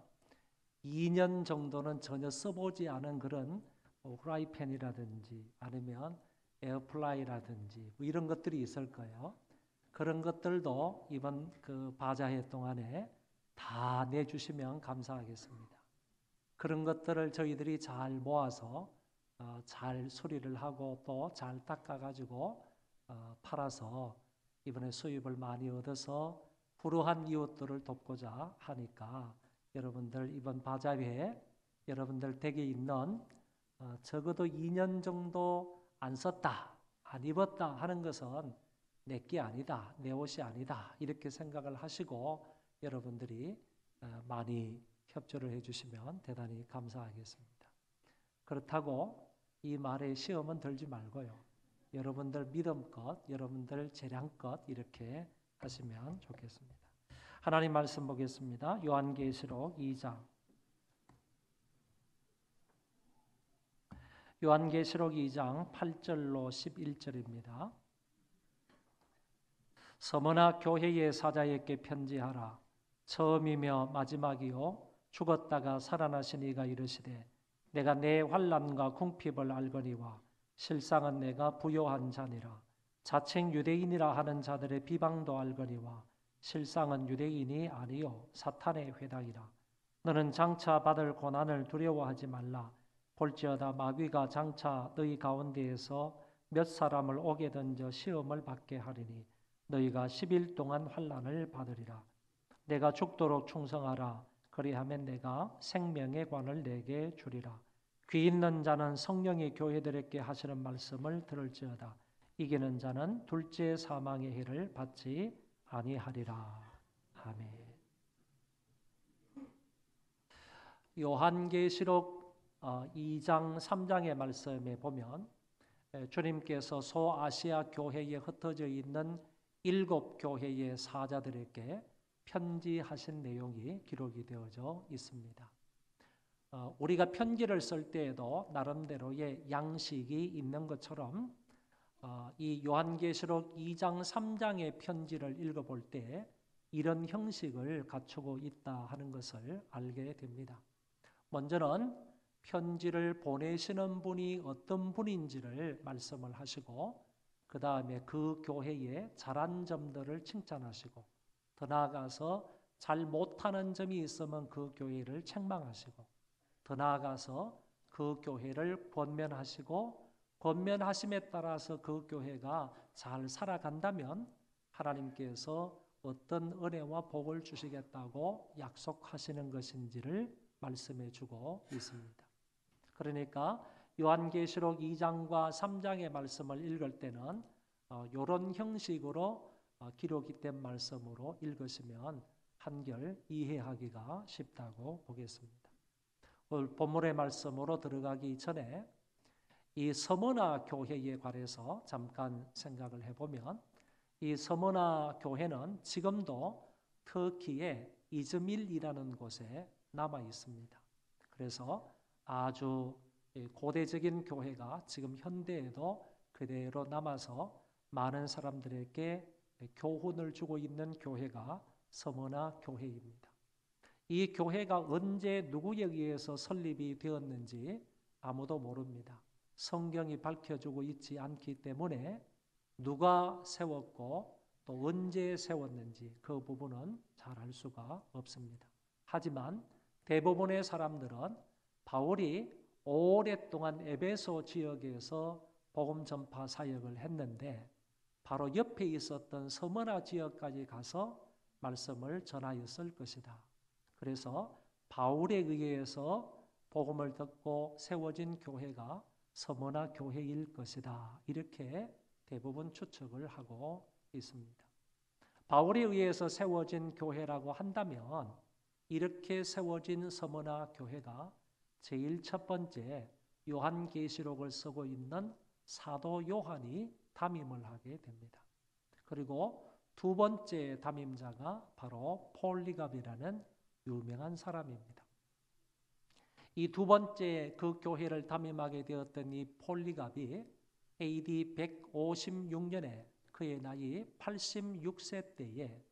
2년 정도는 전혀 써보지 않은 그런 후라이팬이라든지 아니면 에어프라이라든지 뭐 이런 것들이 있을 거예요. 그런 것들도 이번 그 바자회 동안에 다 내주시면 감사하겠습니다. 그런 것들을 저희들이 잘 모아서 잘 수리를 하고 또 잘 닦아가지고 팔아서 이번에 수입을 많이 얻어서 불우한 이웃들을 돕고자 하니까 여러분들 이번 바자회에 여러분들 댁에 있는 적어도 2년 정도 안 썼다, 안 입었다 하는 것은 내 게 아니다, 내 옷이 아니다 이렇게 생각을 하시고 여러분들이 많이 협조를 해주시면 대단히 감사하겠습니다. 그렇다고 이 말에 시험은 들지 말고요. 여러분들 믿음껏, 여러분들 재량껏 이렇게 하시면 좋겠습니다. 하나님 말씀 보겠습니다. 요한계시록 2장. 요한계시록 2장 8절로 11절입니다. 서머나 교회의 사자에게 편지하라. 처음이며 마지막이요 죽었다가 살아나신 이가 이르시되 내가 내 환난과 궁핍을 알거니와 실상은 내가 부요한 자니라. 자칭 유대인이라 하는 자들의 비방도 알거니와 실상은 유대인이 아니요 사탄의 회당이라. 너는 장차 받을 고난을 두려워하지 말라. 볼지어다 마귀가 장차 너희 가운데에서 몇 사람을 옥에 던져 시험을 받게 하리니 너희가 10일 동안 환난을 받으리라. 내가 죽도록 충성하라. 그리하면 내가 생명의 관을 내게 주리라. 귀 있는 자는 성령의 교회들에게 하시는 말씀을 들을지어다. 이기는 자는 둘째 사망의 해를 받지 아니하리라. 아멘. 요한계시록 2장 3장의 말씀에 보면 주님께서 소아시아 교회에 흩어져 있는 7 교회의 사자들에게 편지하신 내용이 기록이 되어져 있습니다. 우리가 편지를 쓸 때에도 나름대로의 양식이 있는 것처럼 이 요한계시록 2장 3장의 편지를 읽어볼 때 이런 형식을 갖추고 있다 하는 것을 알게 됩니다. 먼저는 편지를 보내시는 분이 어떤 분인지를 말씀을 하시고 그 다음에 그 교회의 잘한 점들을 칭찬하시고 더 나아가서 잘 못하는 점이 있으면 그 교회를 책망하시고 더 나아가서 그 교회를 권면하시고 권면하심에 따라서 그 교회가 잘 살아간다면 하나님께서 어떤 은혜와 복을 주시겠다고 약속하시는 것인지를 말씀해 주고 있습니다. 그러니까 요한계시록 2장과 3장의 말씀을 읽을 때는 이런 형식으로 기록이 된 말씀으로 읽으시면 한결 이해하기가 쉽다고 보겠습니다. 오늘 본문의 말씀으로 들어가기 전에 이 서머나 교회에 관해서 잠깐 생각을 해보면 이 서머나 교회는 지금도 터키의 이즈밀이라는 곳에 남아 있습니다. 그래서 아주 고대적인 교회가 지금 현대에도 그대로 남아서 많은 사람들에게 교훈을 주고 있는 교회가 서머나 교회입니다. 이 교회가 언제 누구에 의해서 설립이 되었는지 아무도 모릅니다. 성경이 밝혀주고 있지 않기 때문에 누가 세웠고 또 언제 세웠는지 그 부분은 잘 알 수가 없습니다. 하지만 대부분의 사람들은 바울이 오랫동안 에베소 지역에서 복음 전파 사역을 했는데 바로 옆에 있었던 서머나 지역까지 가서 말씀을 전하였을 것이다. 그래서 바울에 의해서 복음을 듣고 세워진 교회가 서머나 교회일 것이다. 이렇게 대부분 추측을 하고 있습니다. 바울에 의해서 세워진 교회라고 한다면 이렇게 세워진 서머나 교회가 제일 첫 번째 요한계시록을 쓰고 있는 사도 요한이 담임을 하게 됩니다. 그리고 두 번째 담임자가 바로 폴리갑이라는 유명한 사람입니다. 이 두 번째 그 교회를 담임하게 되었던 이 폴리갑이 AD 156년에 그의 나이 86세 때에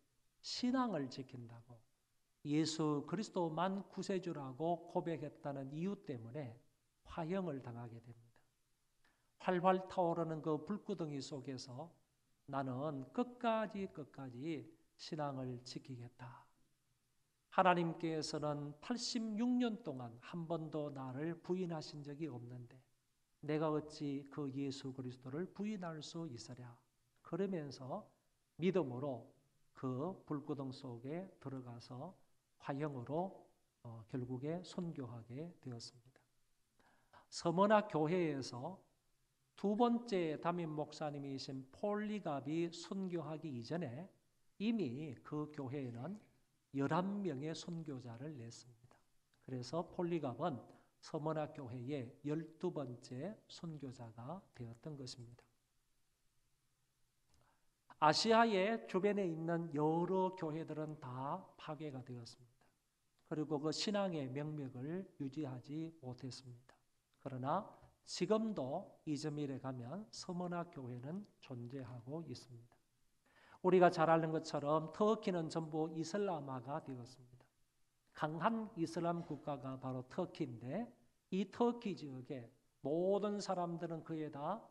신앙을 지킨다고 예수 그리스도만 구세주라고 고백했다는 이유 때문에 화형을 당하게 됩니다. 활활 타오르는 그 불구덩이 속에서 나는 끝까지 신앙을 지키겠다. 하나님께서는 86년 동안 한 번도 나를 부인하신 적이 없는데 내가 어찌 그 예수 그리스도를 부인할 수 있으랴. 그러면서 믿음으로 그 불구덩 속에 들어가서 화형으로 결국에 순교하게 되었습니다. 서머나 교회에서 두 번째 담임 목사님이신 폴리갑이 순교하기 이전에 이미 그 교회에는 11명의 순교자를 냈습니다. 그래서 폴리갑은 서머나 교회의 12번째 순교자가 되었던 것입니다. 아시아의 주변에 있는 여러 교회들은 다 파괴가 되었습니다. 그리고 그 신앙의 명맥을 유지하지 못했습니다. 그러나 지금도 이즈밀에 가면 서머나 교회는 존재하고 있습니다. 우리가 잘 아는 것처럼 터키는 전부 이슬람화가 되었습니다. 강한 이슬람 국가가 바로 터키인데 이 터키 지역에 모든 사람들은 그에다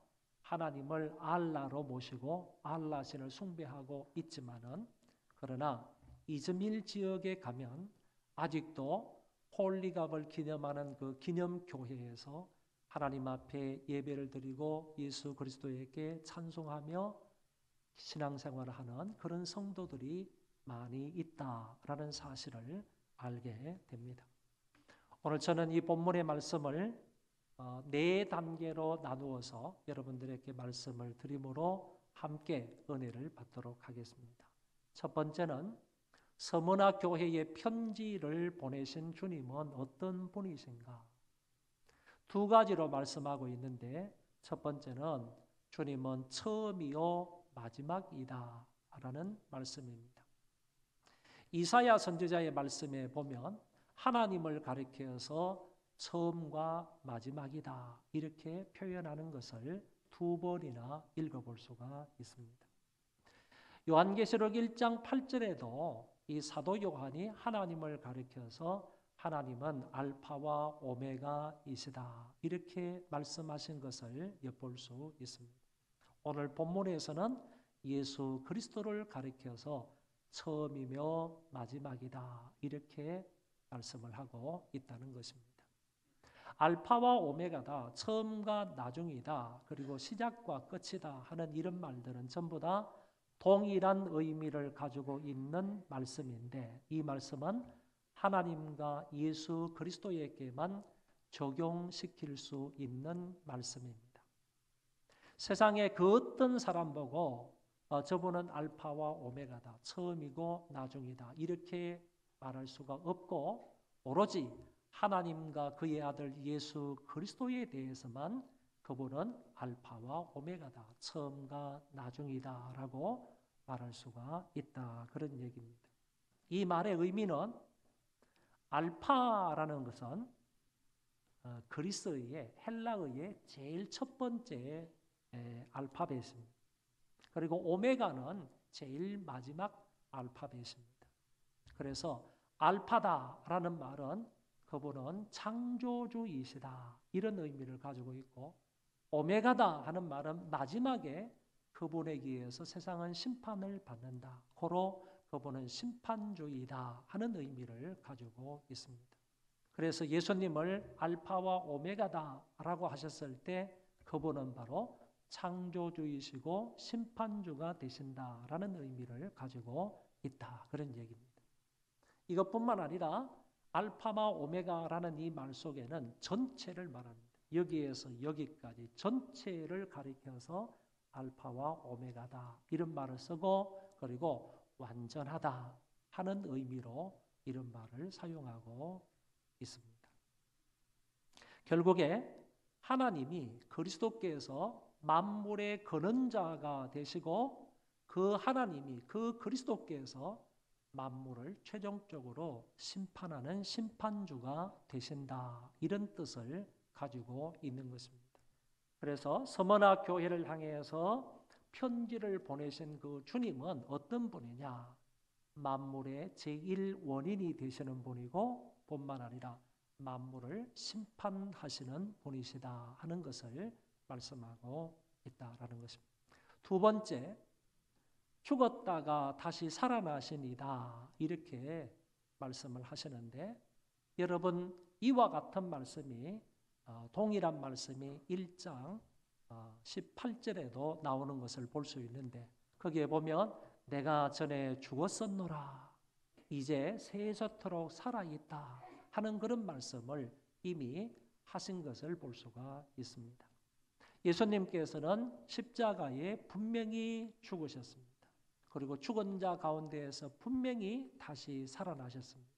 하나님을 알라로 모시고 알라 신을 숭배하고 있지만은 그러나 이즈밀 지역에 가면 아직도 폴리갑을 기념하는 그 기념교회에서 하나님 앞에 예배를 드리고 예수 그리스도에게 찬송하며 신앙생활을 하는 그런 성도들이 많이 있다라는 사실을 알게 됩니다. 오늘 저는 이 본문의 말씀을 네 단계로 나누어서 여러분들에게 말씀을 드림으로 함께 은혜를 받도록 하겠습니다. 첫 번째는 서머나 교회에 편지를 보내신 주님은 어떤 분이신가? 두 가지로 말씀하고 있는데 첫 번째는 주님은 처음이요 마지막이다 라는 말씀입니다. 이사야 선지자의 말씀에 보면 하나님을 가리켜서 처음과 마지막이다 이렇게 표현하는 것을 두 번이나 읽어볼 수가 있습니다. 요한계시록 1장 8절에도 이 사도 요한이 하나님을 가리켜서 하나님은 알파와 오메가이시다 이렇게 말씀하신 것을 엿볼 수 있습니다. 오늘 본문에서는 예수 그리스도를 가리켜서 처음이며 마지막이다 이렇게 말씀을 하고 있다는 것입니다. 알파와 오메가다, 처음과 나중이다, 그리고 시작과 끝이다 하는 이런 말들은 전부 다 동일한 의미를 가지고 있는 말씀인데 이 말씀은 하나님과 예수 그리스도에게만 적용시킬 수 있는 말씀입니다. 세상에 그 어떤 사람 보고 저분은 알파와 오메가다, 처음이고 나중이다 이렇게 말할 수가 없고 오로지 하나님과 그의 아들 예수 그리스도에 대해서만 그분은 알파와 오메가다, 처음과 나중이다 라고 말할 수가 있다 그런 얘기입니다. 이 말의 의미는 알파라는 것은 그리스어의 헬라어의 제일 첫 번째 알파벳입니다. 그리고 오메가는 제일 마지막 알파벳입니다. 그래서 알파다라는 말은 그분은 창조주이시다 이런 의미를 가지고 있고 오메가다 하는 말은 마지막에 그분에 의해서 세상은 심판을 받는다. 고로 그분은 심판주이다 하는 의미를 가지고 있습니다. 그래서 예수님을 알파와 오메가다라고 하셨을 때 그분은 바로 창조주이시고 심판주가 되신다라는 의미를 가지고 있다 그런 얘기입니다. 이것뿐만 아니라 알파와 오메가라는 이 말 속에는 전체를 말합니다. 여기에서 여기까지 전체를 가리켜서 알파와 오메가다 이런 말을 쓰고 그리고 완전하다 하는 의미로 이런 말을 사용하고 있습니다. 결국에 하나님이 그리스도께서 만물의 근원자가 되시고 그 하나님이 그 그리스도께서 만물을 최종적으로 심판하는 심판주가 되신다. 이런 뜻을 가지고 있는 것입니다. 그래서 서머나 교회를 향해서 편지를 보내신 그 주님은 어떤 분이냐? 만물의 제1원인이 되시는 분이고 뿐만 아니라 만물을 심판하시는 분이시다 하는 것을 말씀하고 있다라는 것입니다. 두 번째, 죽었다가 다시 살아나시니다 이렇게 말씀을 하시는데 여러분 이와 같은 말씀이 동일한 말씀이 1장 18절에도 나오는 것을 볼 수 있는데 거기에 보면 내가 전에 죽었었노라 이제 세세토록 살아있다 하는 그런 말씀을 이미 하신 것을 볼 수가 있습니다. 예수님께서는 십자가에 분명히 죽으셨습니다. 그리고 죽은 자 가운데에서 분명히 다시 살아나셨습니다.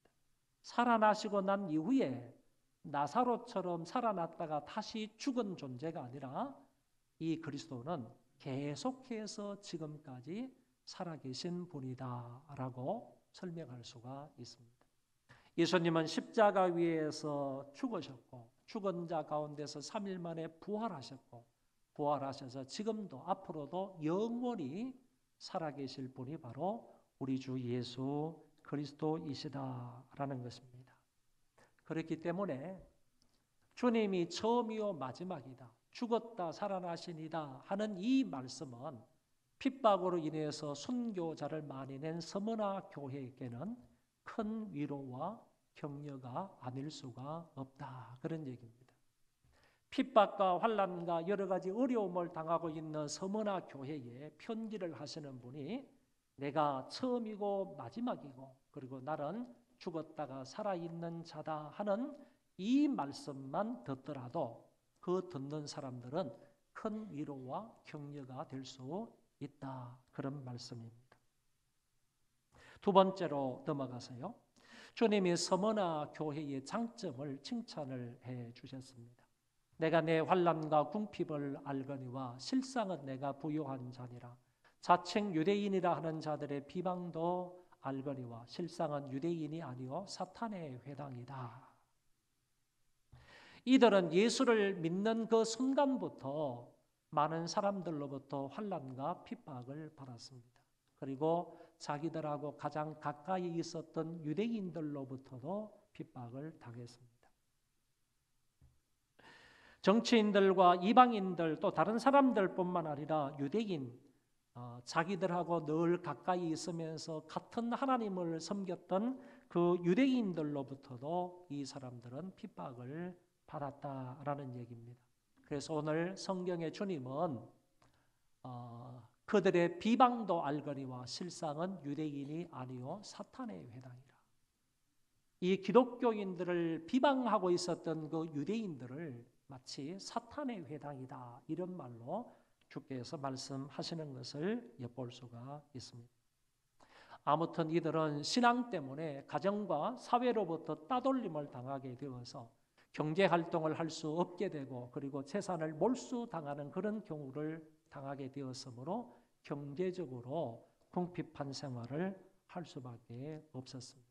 살아나시고 난 이후에 나사로처럼 살아났다가 다시 죽은 존재가 아니라 이 그리스도는 계속해서 지금까지 살아계신 분이다라고 설명할 수가 있습니다. 예수님은 십자가 위에서 죽으셨고 죽은 자 가운데서 3일 만에 부활하셨고 부활하셔서 지금도 앞으로도 영원히 살아계실 분이 바로 우리 주 예수 그리스도이시다라는 것입니다. 그렇기 때문에 주님이 처음이요 마지막이다. 죽었다 살아나시니다 하는 이 말씀은 핍박으로 인해서 순교자를 많이 낸 서머나 교회에게는 큰 위로와 격려가 아닐 수가 없다. 그런 얘기입니다. 핍박과 환난과 여러 가지 어려움을 당하고 있는 서머나 교회에 편지를 하시는 분이 내가 처음이고 마지막이고 그리고 나는 죽었다가 살아있는 자다 하는 이 말씀만 듣더라도 그 듣는 사람들은 큰 위로와 격려가 될 수 있다. 그런 말씀입니다. 두 번째로 넘어가서요. 주님이 서머나 교회의 장점을 칭찬을 해 주셨습니다. 내가 내 환난과 궁핍을 알거니와 실상은 내가 부요한 자니라. 자칭 유대인이라 하는 자들의 비방도 알거니와 실상은 유대인이 아니요 사탄의 회당이다. 이들은 예수를 믿는 그 순간부터 많은 사람들로부터 환난과 핍박을 받았습니다. 그리고 자기들하고 가장 가까이 있었던 유대인들로부터도 핍박을 당했습니다. 정치인들과 이방인들 또 다른 사람들뿐만 아니라 유대인 자기들하고 늘 가까이 있으면서 같은 하나님을 섬겼던 그 유대인들로부터도 이 사람들은 핍박을 받았다라는 얘기입니다. 그래서 오늘 성경의 주님은 그들의 비방도 알거니와 실상은 유대인이 아니요 사탄의 회당이라. 이 기독교인들을 비방하고 있었던 그 유대인들을 마치 사탄의 회당이다 이런 말로 주께서 말씀하시는 것을 엿볼 수가 있습니다. 아무튼 이들은 신앙 때문에 가정과 사회로부터 따돌림을 당하게 되어서 경제활동을 할 수 없게 되고 그리고 재산을 몰수당하는 그런 경우를 당하게 되었으므로 경제적으로 궁핍한 생활을 할 수밖에 없었습니다.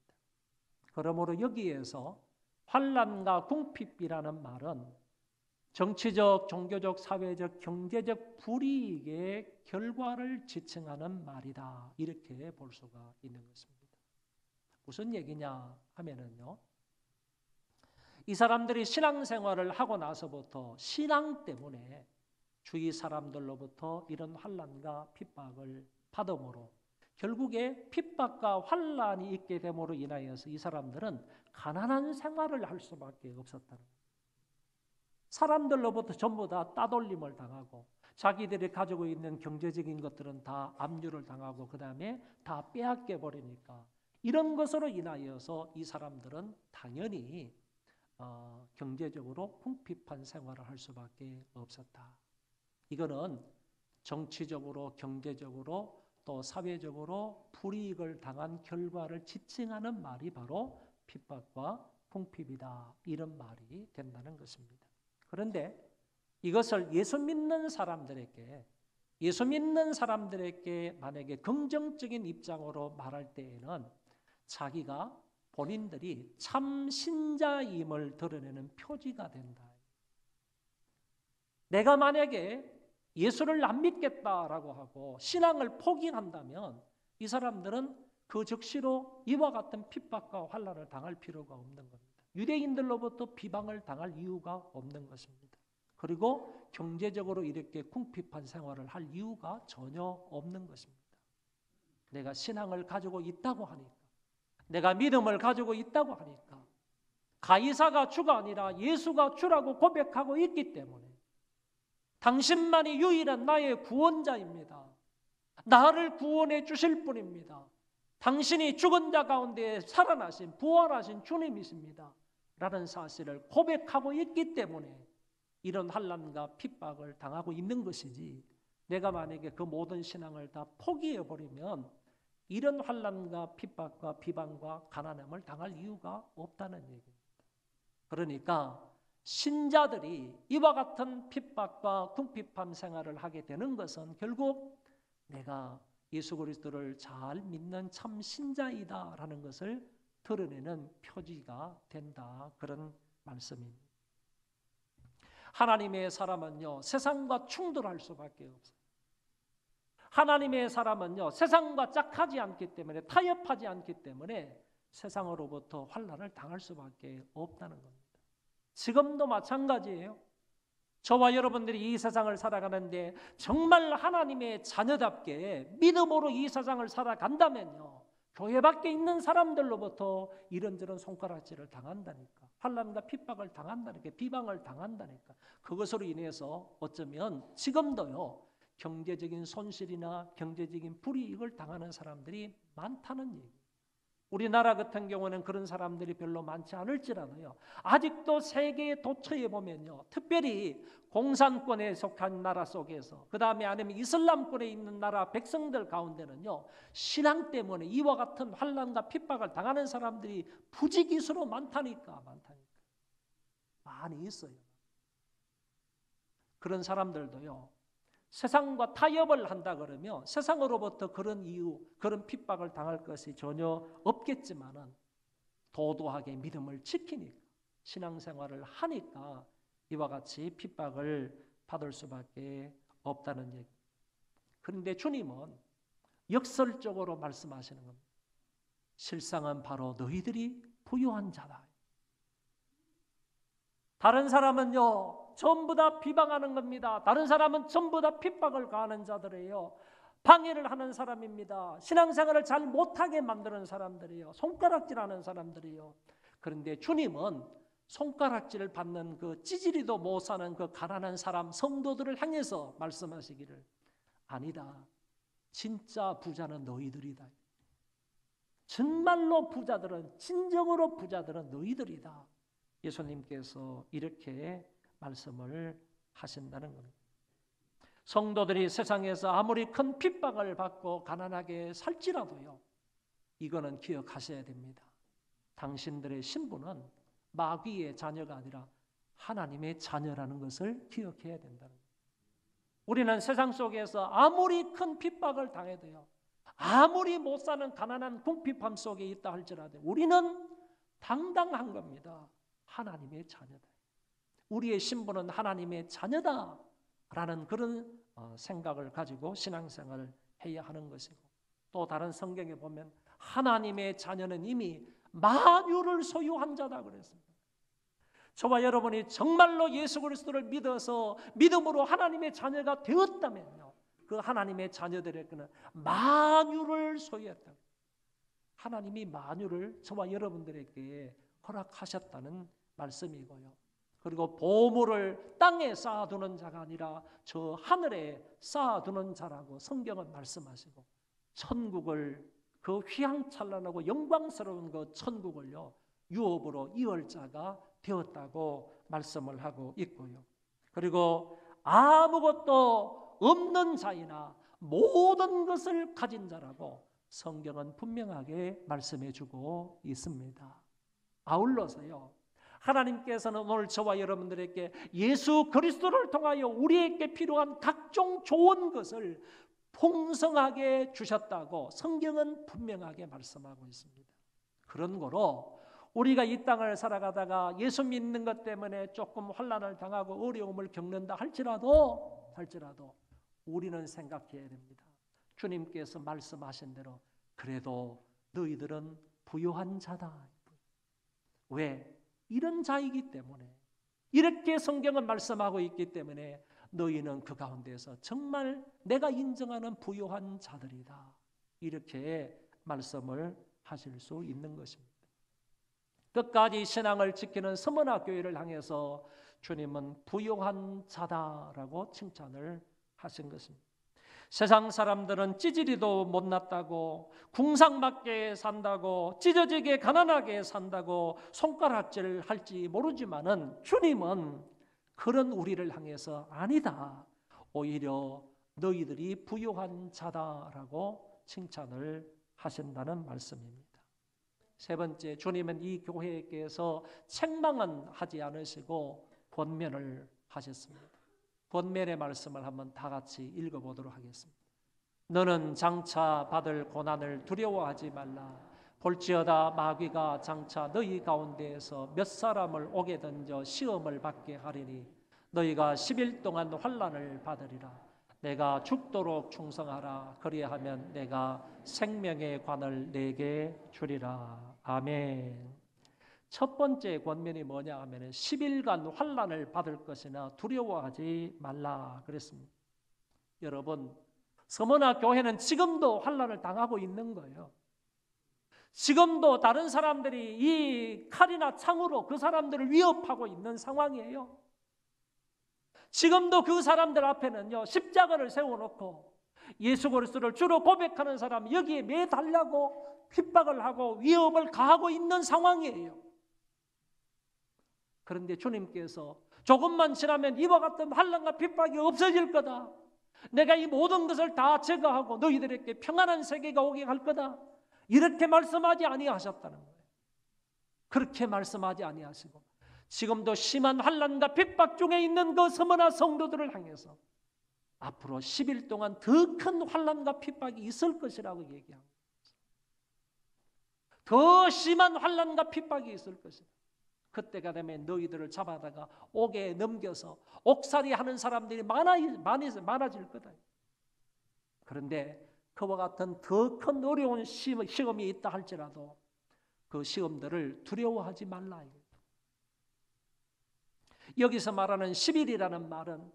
그러므로 여기에서 환난과 궁핍이라는 말은 정치적, 종교적, 사회적, 경제적 불이익의 결과를 지칭하는 말이다. 이렇게 볼 수가 있는 것입니다. 무슨 얘기냐 하면은요. 이 사람들이 신앙생활을 하고 나서부터 신앙 때문에 주위 사람들로부터 이런 환난과 핍박을 받음으로 결국에 핍박과 환난이 있게 됨으로 인하여서 이 사람들은 가난한 생활을 할 수밖에 없었다는 거예요. 사람들로부터 전부 다 따돌림을 당하고 자기들이 가지고 있는 경제적인 것들은 다 압류를 당하고 그 다음에 다 빼앗겨 버리니까 이런 것으로 인하여서 이 사람들은 당연히 경제적으로 궁핍한 생활을 할 수밖에 없었다. 이거는 정치적으로 경제적으로 또 사회적으로 불이익을 당한 결과를 지칭하는 말이 바로 핍박과 궁핍이다. 이런 말이 된다는 것입니다. 그런데 이것을 예수 믿는 사람들에게 만약에 긍정적인 입장으로 말할 때에는 자기가 본인들이 참 신자임을 드러내는 표지가 된다. 내가 만약에 예수를 안 믿겠다라고 하고 신앙을 포기한다면 이 사람들은 그 즉시로 이와 같은 핍박과 환난을 당할 필요가 없는 겁니다. 유대인들로부터 비방을 당할 이유가 없는 것입니다. 그리고 경제적으로 이렇게 궁핍한 생활을 할 이유가 전혀 없는 것입니다. 내가 신앙을 가지고 있다고 하니까, 내가 믿음을 가지고 있다고 하니까, 가이사가 주가 아니라 예수가 주라고 고백하고 있기 때문에 당신만이 유일한 나의 구원자입니다. 나를 구원해 주실 분입니다. 당신이 죽은 자 가운데 살아나신 부활하신 주님이십니다. 라는 사실을 고백하고 있기 때문에 이런 환난과 핍박을 당하고 있는 것이지, 내가 만약에 그 모든 신앙을 다 포기해버리면 이런 환난과 핍박과 비방과 가난함을 당할 이유가 없다는 얘기입니다. 그러니까 신자들이 이와 같은 핍박과 궁핍한 생활을 하게 되는 것은 결국 내가 예수 그리스도를 잘 믿는 참 신자이다라는 것을 드러내는 표지가 된다, 그런 말씀입니다. 하나님의 사람은요, 세상과 충돌할 수밖에 없어요. 하나님의 사람은요, 세상과 짝하지 않기 때문에, 타협하지 않기 때문에 세상으로부터 환난을 당할 수밖에 없다는 겁니다. 지금도 마찬가지예요. 저와 여러분들이 이 세상을 살아가는데 정말 하나님의 자녀답게 믿음으로 이 세상을 살아간다면요, 교회 밖에 있는 사람들로부터 이런저런 손가락질을 당한다니까, 환난과 핍박을 당한다니까, 비방을 당한다니까. 그것으로 인해서 어쩌면 지금도요, 경제적인 손실이나 경제적인 불이익을 당하는 사람들이 많다는 얘기예요. 우리나라 같은 경우는 그런 사람들이 별로 많지 않을지라도요, 아직도 세계 도처에 보면요, 특별히 공산권에 속한 나라 속에서, 그 다음에 아니면 이슬람권에 있는 나라 백성들 가운데는요, 신앙 때문에 이와 같은 환난과 핍박을 당하는 사람들이 부지기수로 많다니까. 많이 있어요. 그런 사람들도요, 세상과 타협을 한다 그러면 세상으로부터 그런 이유, 그런 핍박을 당할 것이 전혀 없겠지만은 도도하게 믿음을 지키니까, 신앙생활을 하니까 이와 같이 핍박을 받을 수밖에 없다는 얘기. 그런데 주님은 역설적으로 말씀하시는 겁니다. 실상은 바로 너희들이 부유한 자다. 다른 사람은요, 전부 다 비방하는 겁니다. 다른 사람은 전부 다 핍박을 가하는 자들이에요. 방해를 하는 사람입니다. 신앙생활을 잘 못하게 만드는 사람들이에요. 손가락질하는 사람들이에요. 그런데 주님은 손가락질을 받는 그 찌질이도 못 사는 그 가난한 사람, 성도들을 향해서 말씀하시기를, 아니다, 진짜 부자는 너희들이다. 정말로 부자들은, 진정으로 부자들은 너희들이다. 예수님께서 이렇게 말씀을 하신다는 겁니다. 성도들이 세상에서 아무리 큰 핍박을 받고 가난하게 살지라도요, 이거는 기억하셔야 됩니다. 당신들의 신분은 마귀의 자녀가 아니라 하나님의 자녀라는 것을 기억해야 된다는 거예요. 우리는 세상 속에서 아무리 큰 핍박을 당해도요, 아무리 못 사는 가난한 궁핍함 속에 있다 할지라도 우리는 당당한 겁니다. 하나님의 자녀다. 우리의 신분은 하나님의 자녀다라는 그런 생각을 가지고 신앙생활을 해야 하는 것이고, 또 다른 성경에 보면 하나님의 자녀는 이미 만유를 소유한 자다 그랬습니다. 저와 여러분이 정말로 예수 그리스도를 믿어서 믿음으로 하나님의 자녀가 되었다면요, 그 하나님의 자녀들에게는 만유를 소유했다. 하나님이 만유를 저와 여러분들에게 허락하셨다는 말씀이고요. 그리고 보물을 땅에 쌓아두는 자가 아니라 저 하늘에 쌓아두는 자라고 성경은 말씀하시고, 천국을, 그 휘황찬란하고 영광스러운 그 천국을요, 유업으로 이을 자가 되었다고 말씀을 하고 있고요. 그리고 아무것도 없는 자이나 모든 것을 가진 자라고 성경은 분명하게 말씀해 주고 있습니다. 아울러서요, 하나님께서는 오늘 저와 여러분들에게 예수 그리스도를 통하여 우리에게 필요한 각종 좋은 것을 풍성하게 주셨다고 성경은 분명하게 말씀하고 있습니다. 그런 거로 우리가 이 땅을 살아가다가 예수 믿는 것 때문에 조금 환난을 당하고 어려움을 겪는다 할지라도 우리는 생각해야 됩니다. 주님께서 말씀하신 대로 그래도 너희들은 부요한 자다. 왜? 이런 자이기 때문에, 이렇게 성경은 말씀하고 있기 때문에 너희는 그 가운데서 정말 내가 인정하는 부요한 자들이다. 이렇게 말씀을 하실 수 있는 것입니다. 끝까지 신앙을 지키는 서머나 교회를 향해서 주님은 부요한 자다라고 칭찬을 하신 것입니다. 세상 사람들은 찌질이도 못났다고, 궁상맞게 산다고, 찢어지게 가난하게 산다고 손가락질 할지 모르지만은 주님은 그런 우리를 향해서 아니다. 오히려 너희들이 부요한 자다라고 칭찬을 하신다는 말씀입니다. 세 번째, 주님은 이 교회에게서 책망은 하지 않으시고 권면을 하셨습니다. 권면의 말씀을 한번 다 같이 읽어보도록 하겠습니다. 너는 장차 받을 고난을 두려워하지 말라. 볼지어다 마귀가 장차 너희 가운데에서 몇 사람을 오게 던져 시험을 받게 하리니 너희가 10일 동안 환난을 받으리라. 내가 죽도록 충성하라. 그리하면 내가 생명의 관을 내게 주리라. 아멘. 첫 번째 권면이 뭐냐 하면 10일간 환난을 받을 것이나 두려워하지 말라 그랬습니다. 여러분, 서머나 교회는 지금도 환난을 당하고 있는 거예요. 지금도 다른 사람들이 이 칼이나 창으로 그 사람들을 위협하고 있는 상황이에요. 지금도 그 사람들 앞에는요, 십자가를 세워놓고 예수 그리스도를 주로 고백하는 사람이 여기에 매달라고 핍박을 하고 위협을 가하고 있는 상황이에요. 그런데 주님께서 조금만 지나면 이와 같은 환난과 핍박이 없어질 거다. 내가 이 모든 것을 다 제거하고 너희들에게 평안한 세계가 오게 할 거다. 이렇게 말씀하지 아니하셨다는 거예요. 그렇게 말씀하지 아니하시고 지금도 심한 환난과 핍박 중에 있는 그 서머나 성도들을 향해서 앞으로 10일 동안 더 큰 환난과 핍박이 있을 것이라고 얘기합니다. 더 심한 환난과 핍박이 있을 것이다. 그때가 되면 너희들을 잡아다가 옥에 넘겨서 옥살이 하는 사람들이 많아질 거다. 그런데 그와 같은 더 큰 어려운 시험이 있다 할지라도 그 시험들을 두려워하지 말라. 여기서 말하는 10일이라는 말은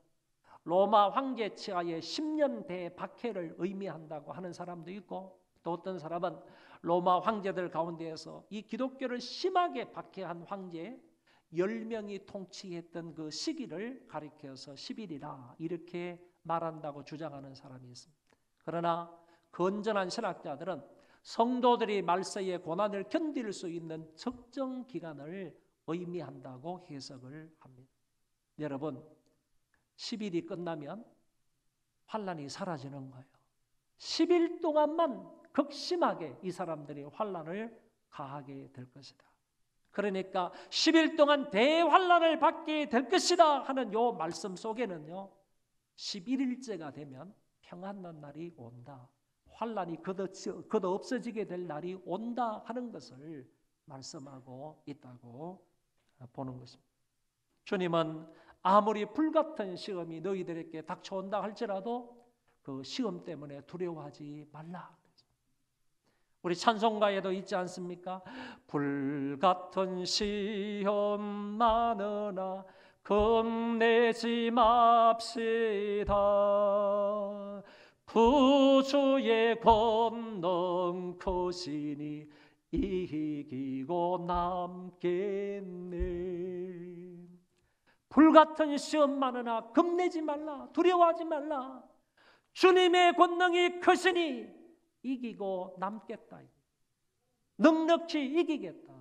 로마 황제 치하의 10년 대박해를 의미한다고 하는 사람도 있고, 또 어떤 사람은 로마 황제들 가운데에서 이 기독교를 심하게 박해한 황제 10명이 통치했던 그 시기를 가리켜서 10일이라 이렇게 말한다고 주장하는 사람이 있습니다. 그러나 건전한 신학자들은 성도들이 말세의 고난을 견딜 수 있는 적정 기간을 의미한다고 해석을 합니다. 여러분, 10일이 끝나면 환난이 사라지는 거예요. 10일 동안만 극심하게 이 사람들이 환난을 가하게 될 것이다. 그러니까 10일 동안 대환난을 받게 될 것이다 하는 요 말씀 속에는요, 11일째가 되면 평안한 날이 온다. 환난이 거둬 없어지게 될 날이 온다 하는 것을 말씀하고 있다고 보는 것입니다. 주님은 아무리 불같은 시험이 너희들에게 닥쳐온다 할지라도 그 시험 때문에 두려워하지 말라. 우리 찬송가에도 있지 않습니까? 불같은 시험 많으나 겁내지 맙시다. 구주의 권능 크시니 이기고 남겠네. 불같은 시험 많으나 겁내지 말라. 두려워하지 말라. 주님의 권능이 크시니 이기고 남겠다. 넉넉히 이기겠다.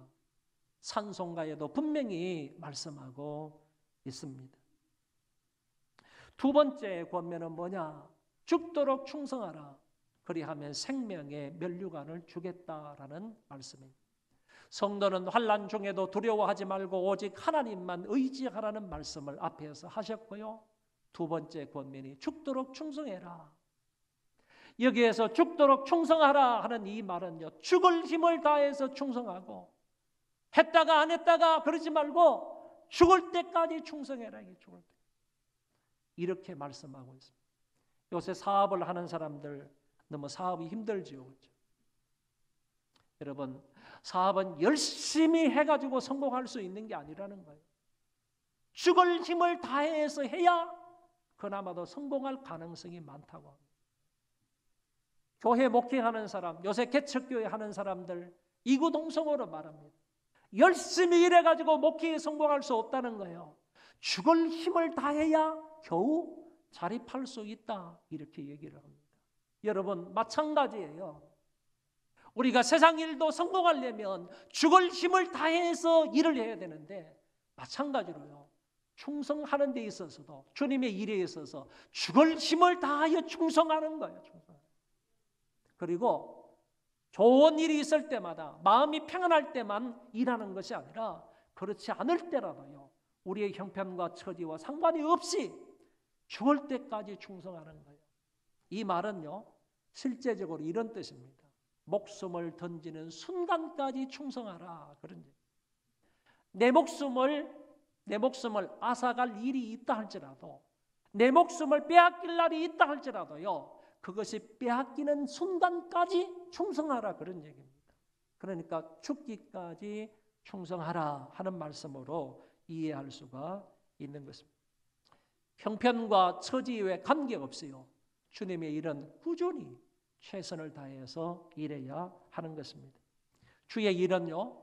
찬송가에도 분명히 말씀하고 있습니다. 두 번째 권면은 뭐냐? 죽도록 충성하라. 그리하면 생명의 면류관을 주겠다라는 말씀입니다. 성도는 환난 중에도 두려워하지 말고 오직 하나님만 의지하라는 말씀을 앞에서 하셨고요. 두 번째 권면이 죽도록 충성해라. 여기에서 죽도록 충성하라 하는 이 말은요, 죽을 힘을 다해서 충성하고 했다가 안 했다가 그러지 말고 죽을 때까지 충성해라. 이게 죽을 때. 이렇게 말씀하고 있습니다. 요새 사업을 하는 사람들 너무 사업이 힘들지요. 그렇죠? 여러분, 사업은 열심히 해가지고 성공할 수 있는 게 아니라는 거예요. 죽을 힘을 다해서 해야 그나마도 성공할 가능성이 많다고 합니다. 교회 목회하는 사람, 요새 개척교회 하는 사람들 이구동성으로 말합니다. 열심히 일해가지고 목회에 성공할 수 없다는 거예요. 죽을 힘을 다해야 겨우 자립할 수 있다, 이렇게 얘기를 합니다. 여러분, 마찬가지예요. 우리가 세상 일도 성공하려면 죽을 힘을 다해서 일을 해야 되는데, 마찬가지로요, 충성하는 데 있어서도 주님의 일에 있어서 죽을 힘을 다하여 충성하는 거예요. 그리고 좋은 일이 있을 때마다 마음이 평안할 때만 일하는 것이 아니라 그렇지 않을 때라도요, 우리의 형편과 처지와 상관이 없이 죽을 때까지 충성하는 거예요. 이 말은요, 실제적으로 이런 뜻입니다. 목숨을 던지는 순간까지 충성하라, 그런 얘기. 내 목숨을 앗아갈 일이 있다 할지라도, 내 목숨을 빼앗길 날이 있다 할지라도요, 그것이 빼앗기는 순간까지 충성하라, 그런 얘기입니다. 그러니까 죽기까지 충성하라 하는 말씀으로 이해할 수가 있는 것입니다. 형편과 처지에 관계없이요, 주님의 일은 꾸준히 최선을 다해서 일해야 하는 것입니다. 주의 일은요,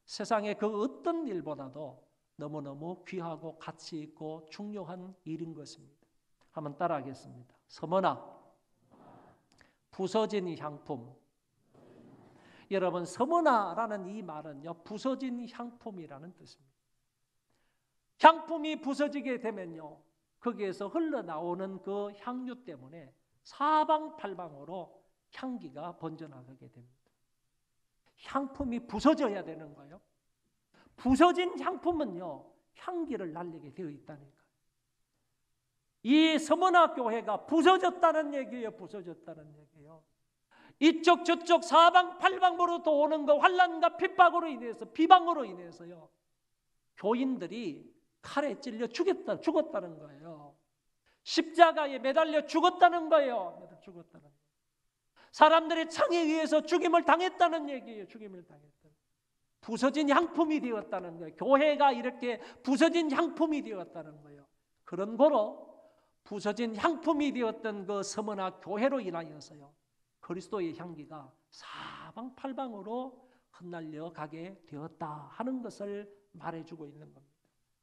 세상의 그 어떤 일보다도 너무너무 귀하고 가치 있고 중요한 일인 것입니다. 한번 따라하겠습니다. 서머나 부서진 향품. 여러분, 서머나라는 이 말은요, 부서진 향품이라는 뜻입니다. 향품이 부서지게 되면요, 거기에서 흘러나오는 그 향유 때문에 사방팔방으로 향기가 번져나가게 됩니다. 향품이 부서져야 되는 거예요. 부서진 향품은요, 향기를 날리게 되어 있다니까요. 이 서머나 교회가 부서졌다는 얘기예요. 부서졌다는 얘기예요. 이쪽 저쪽 사방팔방으로부터 오는 그 환난과 핍박으로 인해서, 비방으로 인해서요, 교인들이 칼에 찔려 죽었다는 거예요. 십자가에 매달려 죽었다는 거예요. 죽었다는 거예요. 사람들의 창에 의해서 죽임을 당했다는 얘기예요. 죽임을 당했다는. 부서진 향품이 되었다는 거예요. 교회가 이렇게 부서진 향품이 되었다는 거예요. 그런 거로 부서진 향품이 되었던 그 서머나 교회로 인하여서요, 그리스도의 향기가 사방팔방으로 흩날려 가게 되었다 하는 것을 말해주고 있는 겁니다.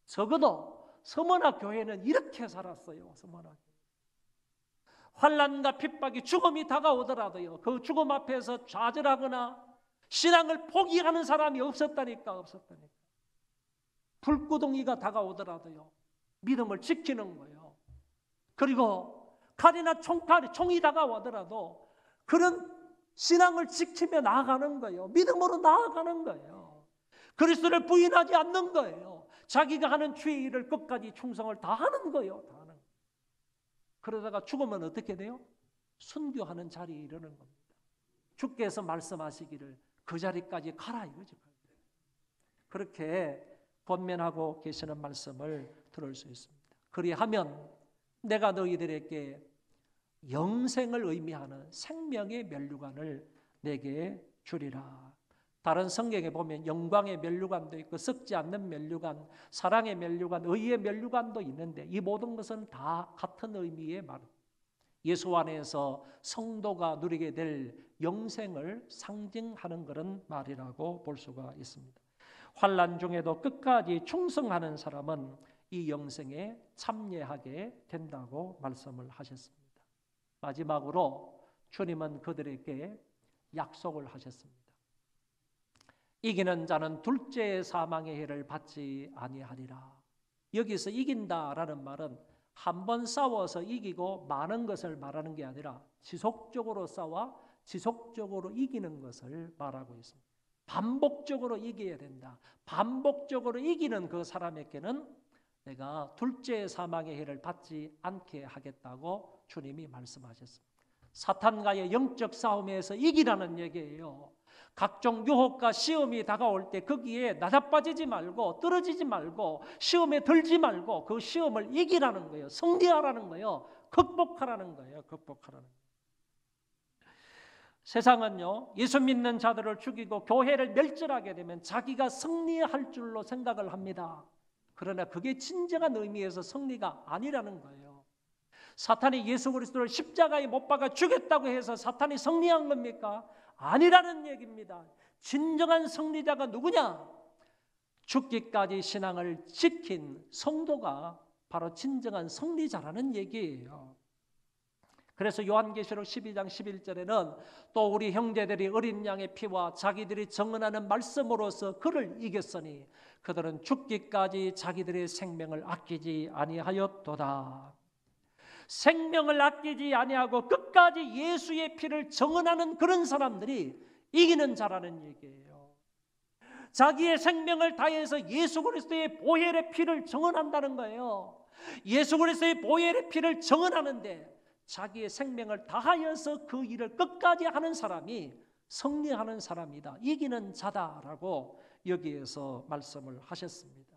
적어도 서머나 교회는 이렇게 살았어요. 서머나 교회. 환난과 핍박이, 죽음이 다가오더라도요, 그 죽음 앞에서 좌절하거나 신앙을 포기하는 사람이 없었다니까. 불구덩이가 다가오더라도요, 믿음을 지키는 거예요. 그리고 칼이나 총이 다가오더라도 그런 신앙을 지키며 나아가는 거예요. 믿음으로 나아가는 거예요. 그리스도를 부인하지 않는 거예요. 자기가 하는 주의 일을 끝까지 충성을 다하는 거예요. 다하는. 그러다가 죽으면 어떻게 돼요? 순교하는 자리에 이르는 겁니다. 주께서 말씀하시기를 그 자리까지 가라, 이거죠. 그렇게 권면하고 계시는 말씀을 들을 수 있습니다. 그리하면 내가 너희들에게 영생을 의미하는 생명의 면류관을 내게 주리라. 다른 성경에 보면 영광의 면류관도 있고 썩지 않는 면류관, 사랑의 면류관, 의의 면류관도 있는데 이 모든 것은 다 같은 의미의 말입니다. 예수 안에서 성도가 누리게 될 영생을 상징하는 그런 말이라고 볼 수가 있습니다. 환난 중에도 끝까지 충성하는 사람은 이 영생에 참여하게 된다고 말씀을 하셨습니다. 마지막으로 주님은 그들에게 약속을 하셨습니다. 이기는 자는 둘째 사망의 해를 받지 아니하리라. 여기서 이긴다라는 말은 한 번 싸워서 이기고 마는 것을 말하는 게 아니라 지속적으로 싸워 지속적으로 이기는 것을 말하고 있습니다. 반복적으로 이겨야 된다. 반복적으로 이기는 그 사람에게는 내가 둘째 사망의 해를 받지 않게 하겠다고 주님이 말씀하셨습니다. 사탄과의 영적 싸움에서 이기라는 얘기예요. 각종 유혹과 시험이 다가올 때 거기에 낮아빠지지 말고 떨어지지 말고 시험에 들지 말고 그 시험을 이기라는 거예요. 승리하라는 거예요. 극복하라는 거예요. 극복하라는 거예요. 세상은요, 예수 믿는 자들을 죽이고 교회를 멸절하게 되면 자기가 승리할 줄로 생각을 합니다. 그러나 그게 진정한 의미에서 승리가 아니라는 거예요. 사탄이 예수 그리스도를 십자가에 못 박아 죽였다고 해서 사탄이 승리한 겁니까? 아니라는 얘기입니다. 진정한 승리자가 누구냐? 죽기까지 신앙을 지킨 성도가 바로 진정한 승리자라는 얘기예요. 그래서 요한계시록 12장 11절에는 또 우리 형제들이 어린 양의 피와 자기들이 정언하는 말씀으로서 그를 이겼으니 그들은 죽기까지 자기들의 생명을 아끼지 아니하였도다. 생명을 아끼지 아니하고 끝까지 예수의 피를 정언하는 그런 사람들이 이기는 자라는 얘기예요. 자기의 생명을 다해서 예수 그리스도의 보혈의 피를 정언한다는 거예요. 예수 그리스도의 보혈의 피를 정언하는데 자기의 생명을 다하여서 그 일을 끝까지 하는 사람이 승리하는 사람이다. 이기는 자다라고 여기에서 말씀을 하셨습니다.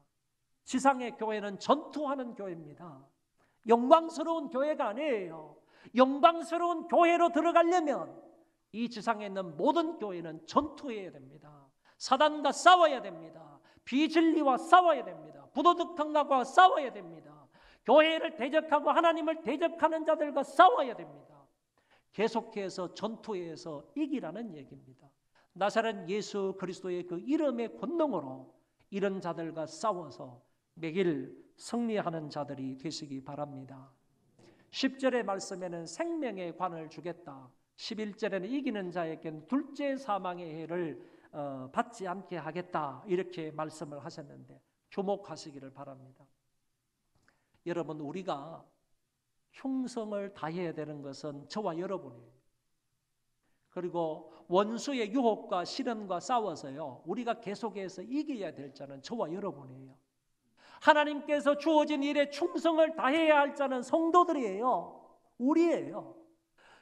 지상의 교회는 전투하는 교회입니다. 영광스러운 교회가 아니에요. 영광스러운 교회로 들어가려면 이 지상에 있는 모든 교회는 전투해야 됩니다. 사단과 싸워야 됩니다. 비진리와 싸워야 됩니다. 부도덕탕과 싸워야 됩니다. 교회를 대적하고 하나님을 대적하는 자들과 싸워야 됩니다. 계속해서 전투에서 이기라는 얘기입니다. 나사렛 예수 그리스도의 그 이름의 권능으로 이런 자들과 싸워서 매일 승리하는 자들이 되시기 바랍니다. 10절의 말씀에는 생명의 관을 주겠다. 11절에는 이기는 자에게는 둘째 사망의 해를 받지 않게 하겠다. 이렇게 말씀을 하셨는데 주목하시기를 바랍니다. 여러분, 우리가 충성을 다해야 되는 것은 저와 여러분이에요. 그리고 원수의 유혹과 시련과 싸워서요, 우리가 계속해서 이겨야 될 자는 저와 여러분이에요. 하나님께서 주어진 일에 충성을 다해야 할 자는 성도들이에요. 우리예요.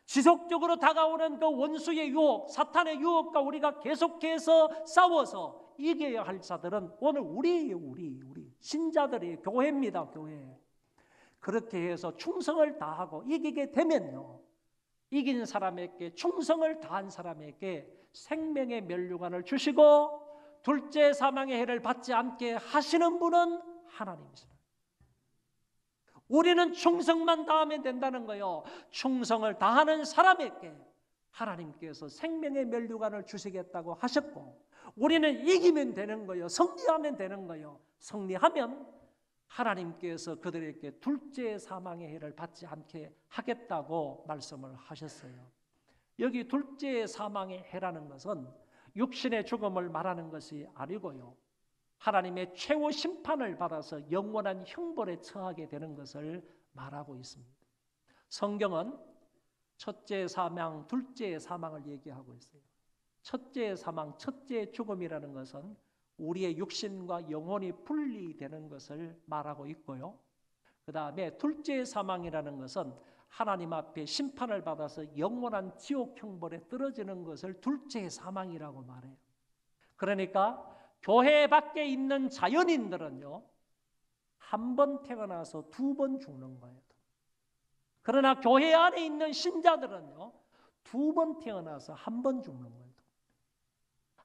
지속적으로 다가오는 그 원수의 유혹, 사탄의 유혹과 우리가 계속해서 싸워서 이겨야 할 자들은 오늘 우리예요. 우리 신자들이 교회입니다. 교회. 그렇게 해서 충성을 다하고 이기게 되면요, 이긴 사람에게, 충성을 다한 사람에게 생명의 면류관을 주시고 둘째 사망의 해를 받지 않게 하시는 분은 하나님이시다. 우리는 충성만 다하면 된다는 거예요. 충성을 다하는 사람에게 하나님께서 생명의 면류관을 주시겠다고 하셨고, 우리는 이기면 되는 거예요. 승리하면 되는 거예요. 승리하면 하나님께서 그들에게 둘째 사망의 해를 받지 않게 하겠다고 말씀을 하셨어요. 여기 둘째 사망의 해라는 것은 육신의 죽음을 말하는 것이 아니고요, 하나님의 최후 심판을 받아서 영원한 형벌에 처하게 되는 것을 말하고 있습니다. 성경은 첫째 사망, 둘째 사망을 얘기하고 있어요. 첫째 사망, 첫째 죽음이라는 것은 우리의 육신과 영혼이 분리되는 것을 말하고 있고요, 그 다음에 둘째 사망이라는 것은 하나님 앞에 심판을 받아서 영원한 지옥 형벌에 떨어지는 것을 둘째 사망이라고 말해요. 그러니까 교회 밖에 있는 자연인들은요, 한 번 태어나서 두 번 죽는 거예요. 그러나 교회 안에 있는 신자들은요, 두 번 태어나서 한 번 죽는 거예요.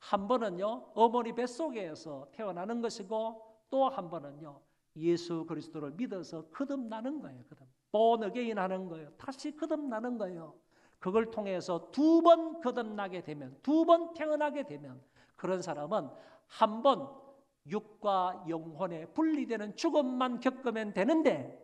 한 번은요, 어머니 뱃속에서 태어나는 것이고, 또 한 번은요, 예수 그리스도를 믿어서 거듭나는 거예요. born again 하는 거예요. 다시 거듭나는 거예요. 그걸 통해서 두 번 거듭나게 되면, 두 번 태어나게 되면 그런 사람은 한 번 육과 영혼에 분리되는 죽음만 겪으면 되는데,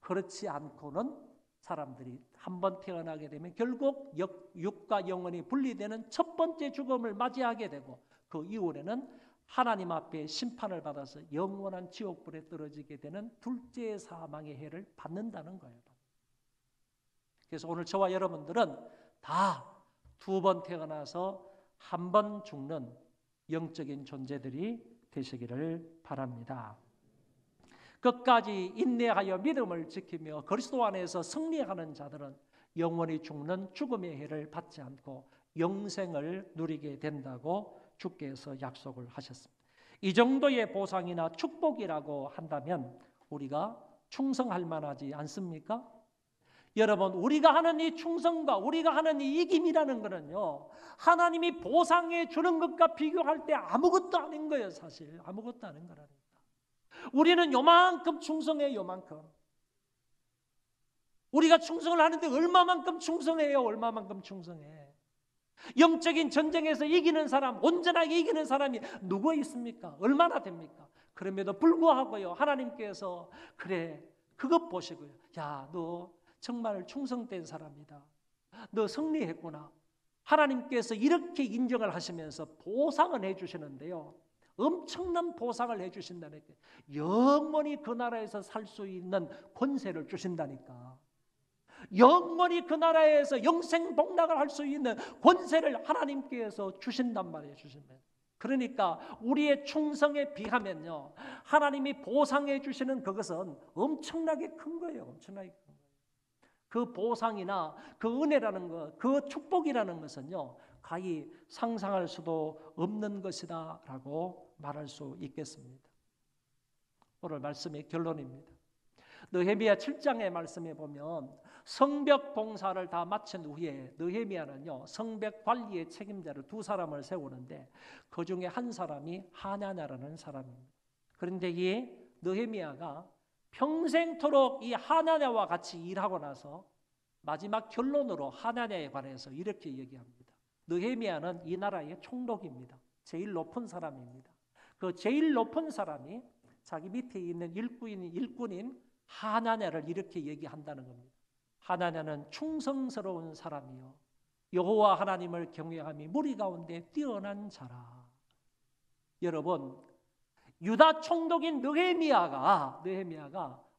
그렇지 않고는 사람들이 한 번 태어나게 되면 결국 육과 영혼이 분리되는 첫 번째 죽음을 맞이하게 되고, 그 이후에는 하나님 앞에 심판을 받아서 영원한 지옥불에 떨어지게 되는 둘째 사망의 해를 받는다는 거예요. 그래서 오늘 저와 여러분들은 다 두 번 태어나서 한 번 죽는 영적인 존재들이 되시기를 바랍니다. 끝까지 인내하여 믿음을 지키며 그리스도 안에서 승리하는 자들은 영원히 죽는 죽음의 해를 받지 않고 영생을 누리게 된다고 주께서 약속을 하셨습니다. 이 정도의 보상이나 축복이라고 한다면 우리가 충성할 만하지 않습니까? 여러분, 우리가 하는 이 충성과 우리가 하는 이 이김이라는 것은요, 하나님이 보상해 주는 것과 비교할 때 아무것도 아닌 거예요. 사실 아무것도 아닌 거라니까. 우리는 요만큼 충성해요. 요만큼. 우리가 충성을 하는데 얼마만큼 충성해요. 얼마만큼 충성해. 영적인 전쟁에서 이기는 사람, 온전하게 이기는 사람이 누구 있습니까? 얼마나 됩니까? 그럼에도 불구하고요, 하나님께서 그래, 그것 보시고요, 야, 너 정말 충성된 사람이다, 너 승리했구나, 하나님께서 이렇게 인정을 하시면서 보상을 해주시는데요, 엄청난 보상을 해주신다니까. 영원히 그 나라에서 살 수 있는 권세를 주신다니까. 영원히 그 나라에서 영생복락을 할 수 있는 권세를 하나님께서 주신단 말이에요. 주신단. 그러니까 우리의 충성에 비하면요, 하나님이 보상해 주시는 그것은 엄청나게 큰 거예요. 엄청나게 큰 거예요. 그 보상이나 그 은혜라는 것, 그 축복이라는 것은요, 가히 상상할 수도 없는 것이다 라고 말할 수 있겠습니다. 오늘 말씀의 결론입니다. 느헤미야 7장의 말씀에 보면 성벽 봉사를 다 마친 후에 느헤미야는요, 성벽 관리의 책임자를 두 사람을 세우는데 그 중에 한 사람이 하나냐라는 사람입니다. 그런데 이 느헤미야가 평생토록 이 하나냐와 같이 일하고 나서 마지막 결론으로 하나냐에 관해서 이렇게 얘기합니다. 느헤미야는 이 나라의 총독입니다. 제일 높은 사람입니다. 그 제일 높은 사람이 자기 밑에 있는 일꾼인 하나냐를 이렇게 얘기한다는 겁니다. 하나냐는 충성스러운 사람이요, 여호와 하나님을 경외함이 무리 가운데 뛰어난 자라. 여러분, 유다 총독인 느헤미야가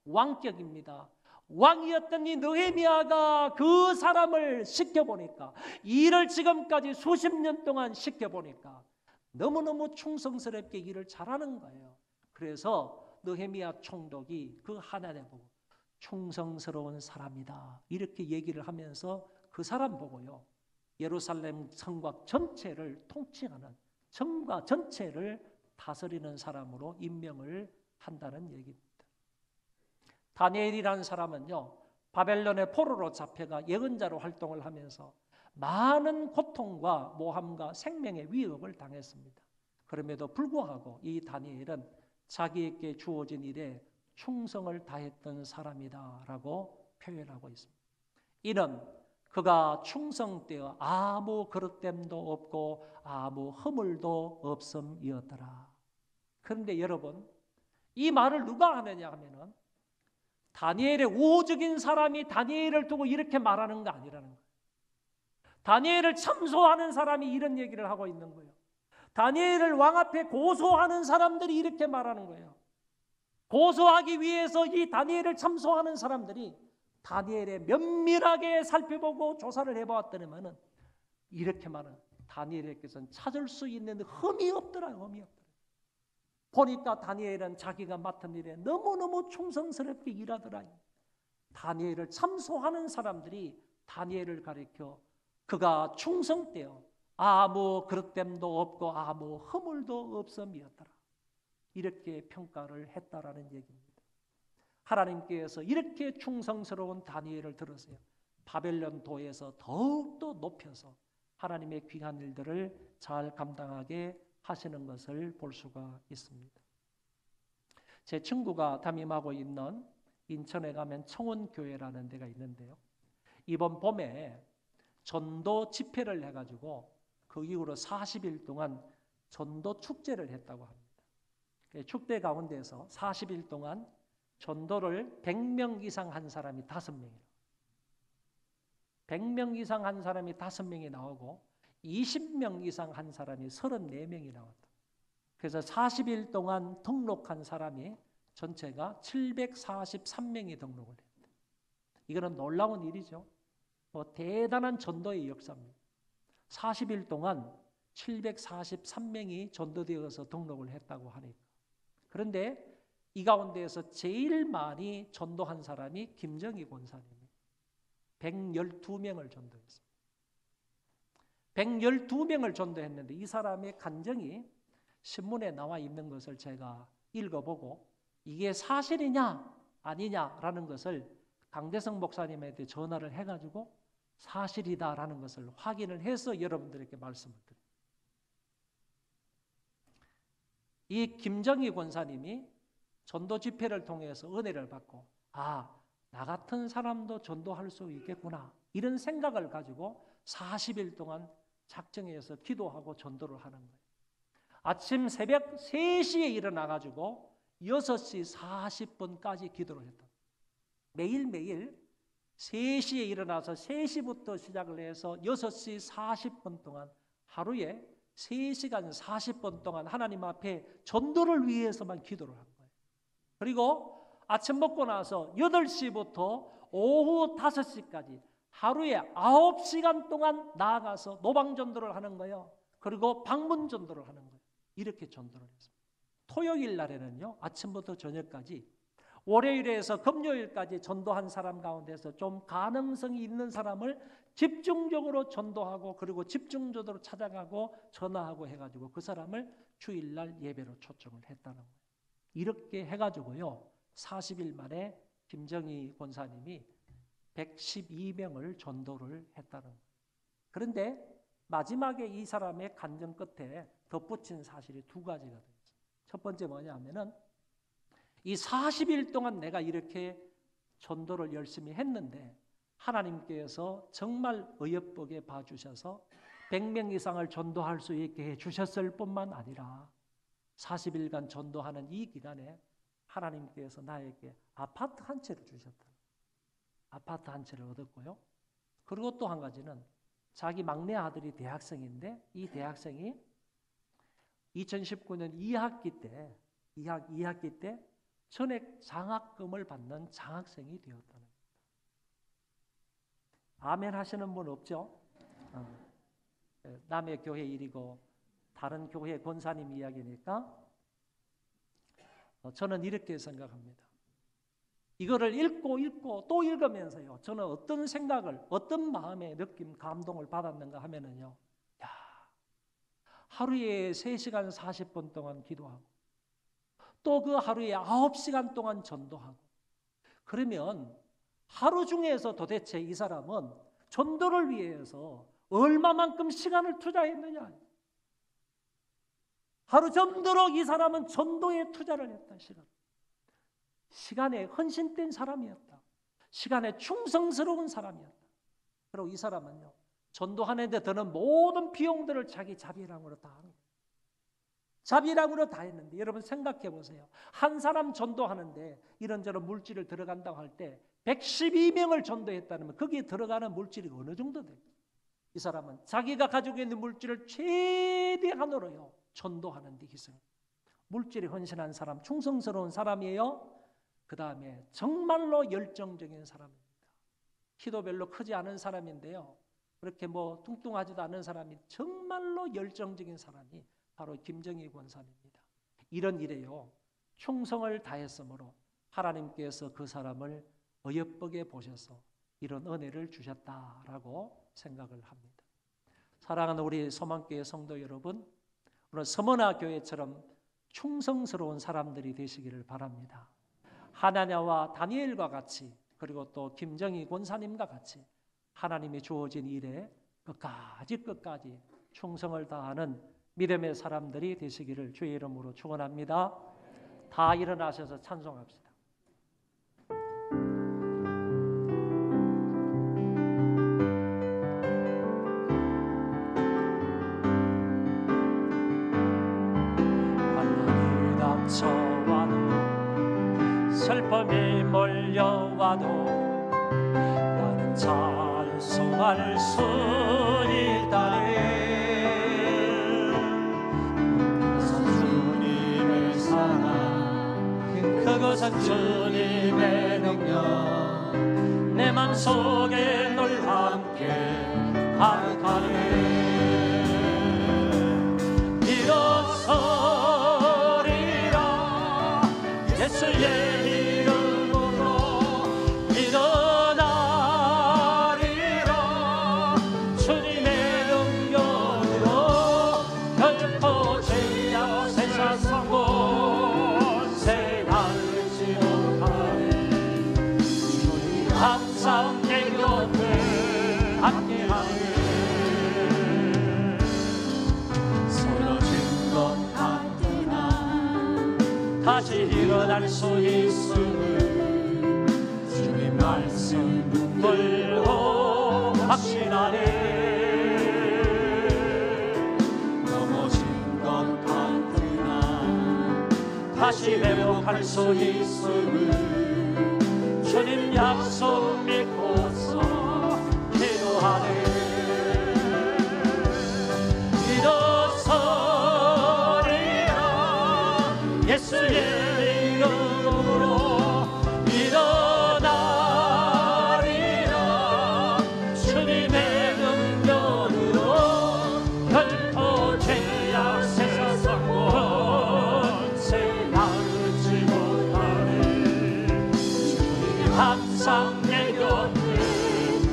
왕격입니다. 왕이었던 이 느헤미야가 그 사람을 시켜보니까, 일을 지금까지 수십 년 동안 시켜보니까 너무너무 충성스럽게 일을 잘하는 거예요. 그래서 느헤미야 총독이 그 하나냐 보고 충성스러운 사람이다 이렇게 얘기를 하면서 그 사람 보고요, 예루살렘 성곽 전체를 통치하는, 성곽 전체를 다스리는 사람으로 임명을 한다는 얘기입니다. 다니엘이라는 사람은요, 바벨론의 포로로 잡혀가 예언자로 활동을 하면서 많은 고통과 모함과 생명의 위협을 당했습니다. 그럼에도 불구하고 이 다니엘은 자기에게 주어진 일에 충성을 다했던 사람이다 라고 표현하고 있습니다. 이는 그가 충성되어 아무 그릇됨도 없고 아무 허물도 없음이었더라. 그런데 여러분, 이 말을 누가 하느냐 하면은 다니엘의 우호적인 사람이 다니엘을 두고 이렇게 말하는 거 아니라는 거예요. 다니엘을 참소하는 사람이 이런 얘기를 하고 있는 거예요. 다니엘을 왕 앞에 고소하는 사람들이 이렇게 말하는 거예요. 고소하기 위해서 이 다니엘을 참소하는 사람들이 다니엘의 면밀하게 살펴보고 조사를 해보았더니만은 이렇게 말은 다니엘에게서는 찾을 수 있는 흠이 없더라. 흠이 없더라. 보니까 다니엘은 자기가 맡은 일에 너무너무 충성스럽게 일하더라. 다니엘을 참소하는 사람들이 다니엘을 가리켜 그가 충성되어 아무 그릇됨도 없고 아무 허물도 없음이었더라. 이렇게 평가를 했다라는 얘기입니다. 하나님께서 이렇게 충성스러운 다니엘을 들으세요. 바벨론 도에서 더욱더 높여서 하나님의 귀한 일들을 잘 감당하게 하시는 것을 볼 수가 있습니다. 제 친구가 담임하고 있는 인천에 가면 청원교회라는 데가 있는데요, 이번 봄에 전도 집회를 해가지고 그 이후로 40일 동안 전도 축제를 했다고 합니다. 축제 가운데서 40일 동안 전도를 100명 이상 한 사람이 5명이에요. 100명 이상 한 사람이 5명이 나오고 20명 이상 한 사람이 34명이 나왔다. 그래서 40일 동안 등록한 사람이 전체가 743명이 등록을 했다. 이거는 놀라운 일이죠. 대단한 전도의 역사입니다. 40일 동안 743명이 전도되어서 등록을 했다고 하니까. 그런데 이 가운데에서 제일 많이 전도한 사람이 김정희 권사님이 112명을 전도했습니다. 112명을 전도했는데 이 사람의 간증이 신문에 나와 있는 것을 제가 읽어보고 이게 사실이냐 아니냐라는 것을 강대성 목사님한테 전화를 해가지고 사실이다라는 것을 확인을 해서 여러분들에게 말씀을 드립니다. 이 김정희 권사님이 전도 집회를 통해서 은혜를 받고 나 같은 사람도 전도할 수 있겠구나 이런 생각을 가지고 40일 동안 작정해서 기도하고 전도를 하는 거예요. 아침 새벽 3시에 일어나가지고 6시 40분까지 기도를 했다. 매일매일 3시에 일어나서 3시부터 시작을 해서 6시 40분 동안 하루에 3시간 40분 동안 하나님 앞에 전도를 위해서만 기도를 한 거예요. 그리고 아침 먹고 나서 8시부터 오후 5시까지 하루에 9시간 동안 나아가서 노방전도를 하는 거예요. 그리고 방문전도를 하는 거예요. 이렇게 전도를 했습니다. 토요일 날에는요, 아침부터 저녁까지 월요일에서 금요일까지 전도한 사람 가운데서 좀 가능성이 있는 사람을 집중적으로 전도하고 그리고 집중적으로 찾아가고 전화하고 해가지고 그 사람을 주일날 예배로 초청을 했다는 거예요. 이렇게 해가지고요 40일 만에 김정희 권사님이 112명을 전도를 했다는 거예요. 그런데 마지막에 이 사람의 간증 끝에 덧붙인 사실이 2가지가 되어 있어요. 첫 번째 뭐냐면은 이 40일 동안 내가 이렇게 전도를 열심히 했는데 하나님께서 정말 어여쁘게 봐주셔서 100명 이상을 전도할 수 있게 해주셨을 뿐만 아니라 40일간 전도하는 이 기간에 하나님께서 나에게 아파트 한 채를 주셨다. 아파트 한 채를 얻었고요. 그리고 또 한 가지는 자기 막내 아들이 대학생인데 이 대학생이 2019년 2학기 때 전액 장학금을 받는 장학생이 되었다는 겁니다. 아멘 하시는 분 없죠? 남의 교회 일이고 다른 교회 권사님 이야기니까 저는 이렇게 생각합니다. 이거를 읽고 또 읽으면서요. 저는 어떤 생각을, 어떤 마음의 느낌, 감동을 받았는가 하면은요. 하루에 3시간 40분 동안 기도하고 또 그 하루에 9시간 동안 전도하고 그러면 하루 중에서 도대체 이 사람은 전도를 위해서 얼마만큼 시간을 투자했느냐. 하루 전도록 이 사람은 전도에 투자를 했다. 시간에 헌신된 사람이었다. 시간에 충성스러운 사람이었다. 그리고 이 사람은요. 전도하는 데 드는 모든 비용들을 자기 자비랑으로 다 한 거예요. 자비랑으로 다 했는데 여러분 생각해 보세요. 한 사람 전도하는데 이런저런 물질을 들어간다고 할 때 112명을 전도했다면 거기에 들어가는 물질이 어느 정도 돼요? 이 사람은 자기가 가지고 있는 물질을 최대한으로요. 전도하는 데 희생. 물질에 헌신한 사람, 충성스러운 사람이에요. 그 다음에 정말로 열정적인 사람입니다. 키도 별로 크지 않은 사람인데요. 그렇게 뭐 뚱뚱하지도 않은 사람이 정말로 열정적인 사람이 바로 김정희 권사입니다. 이런 일에요. 충성을 다했으므로 하나님께서 그 사람을 어여쁘게 보셔서 이런 은혜를 주셨다라고 생각을 합니다. 사랑하는 우리 소망교회 성도 여러분, 오늘 서머나 교회처럼 충성스러운 사람들이 되시기를 바랍니다. 하나냐와 다니엘과 같이 그리고 또 김정희 권사님과 같이 하나님이 주어진 일에 끝까지 충성을 다하는 믿음의 사람들이 되시기를 주의 이름으로 축원합니다. 다 일어나셔서 찬송합시다. 환난이 닥쳐와도 슬픔이 몰려와도 나는 찬송할 수 있다네. 그것은 주님의 능력 내 맘속에 늘 함께 가득하네. 다시 회복할 수 있음을 주님 약속 믿고서 기도하네. 일어서리라 예수의 이름으로 일어나리라 주님의 능력으로 결코 죄악 세상 권세 나르지 못하네. 주님이 항상 내 곁에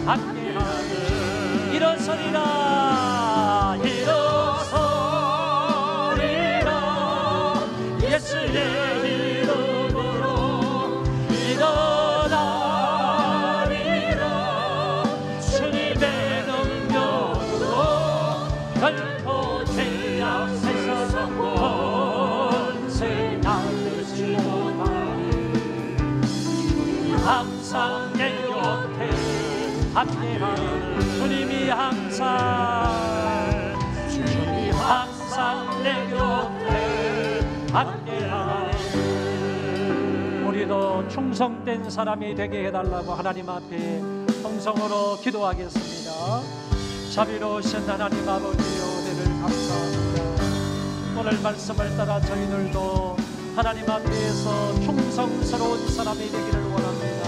함께하네. 일어서리라 일어서리라 예수의 이름으로 일어나리라 주님의 능력으로 결코 죄악 세상 권세 나르지 못하니 주님이 항상 내 곁에 함께하는 주님이 항상 내 곁에 함께하네. 우리도 충성된 사람이 되게 해달라고 하나님 앞에 통성으로 기도하겠습니다. 자비로우신 하나님 아버지의 은혜를 감사합니다. 오늘 말씀을 따라 저희들도 하나님 앞에서 충성스러운 사람이 되기를 원합니다.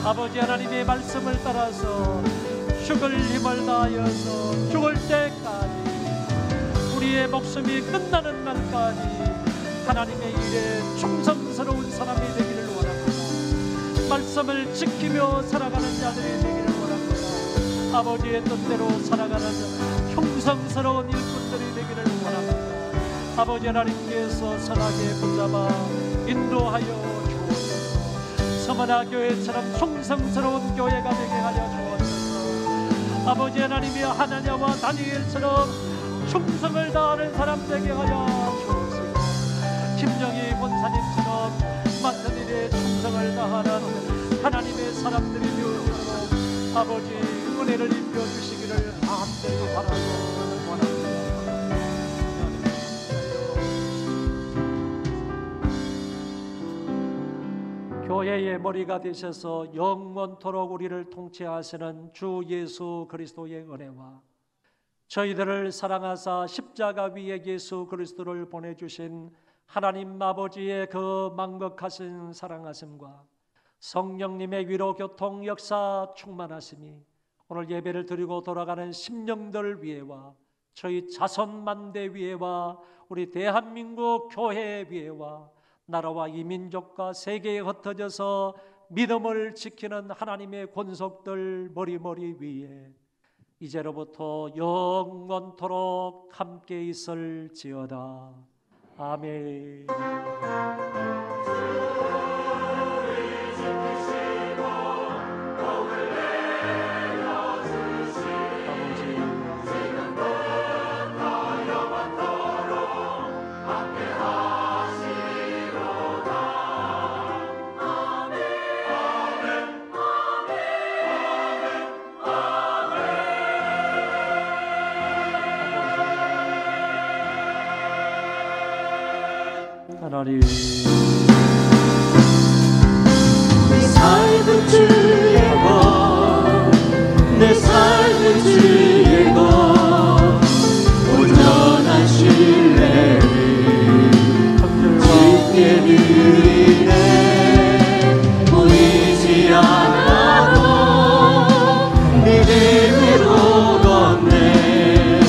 아버지 하나님의 말씀을 따라서 죽을 힘을 다하여서 죽을 때까지 우리의 목숨이 끝나는 날까지 하나님의 일에 충성스러운 사람이 되기를 원합니다. 말씀을 지키며 살아가는 자들이 되기를 원합니다. 아버지의 뜻대로 살아가는 충성스러운 일꾼들이 되기를 원합니다. 아버지 하나님께서 선하게 붙잡아 인도하여 주옵소서. 서머나 교회처럼 충성스러운 교회가 되게 하여 주옵소서. 아버지 하나님이 하나냐와 다니엘처럼 충성을 다하는 사람 되게 하여 주옵소서. 김정희 권사님처럼 맡은 일에 충성을 다하는 하나님의 사람들이 되어주도록 아버지 은혜를 입혀주시기를 마음대로 바라고 원합니다. 교회의 머리가 되셔서 영원토록 우리를 통치하시는 주 예수 그리스도의 은혜와 저희들을 사랑하사 십자가 위에 예수 그리스도를 보내주신 하나님 아버지의 그 망극하신 사랑하심과 성령님의 위로 교통 역사 충만하심이 오늘 예배를 드리고 돌아가는 심령들 위에와 저희 자손 만대 위에와 우리 대한민국 교회 위에와 나라와 이 민족과 세계에 흩어져서 믿음을 지키는 하나님의 권속들 머리머리 위에 이제로부터 영원토록 함께 있을지어다. 아멘. 하나님 내 삶은 주의 것, 내 삶은 주의 것, 온전한 신뢰를 주께 드리네. 보이지 않아도 믿음으로 걷네.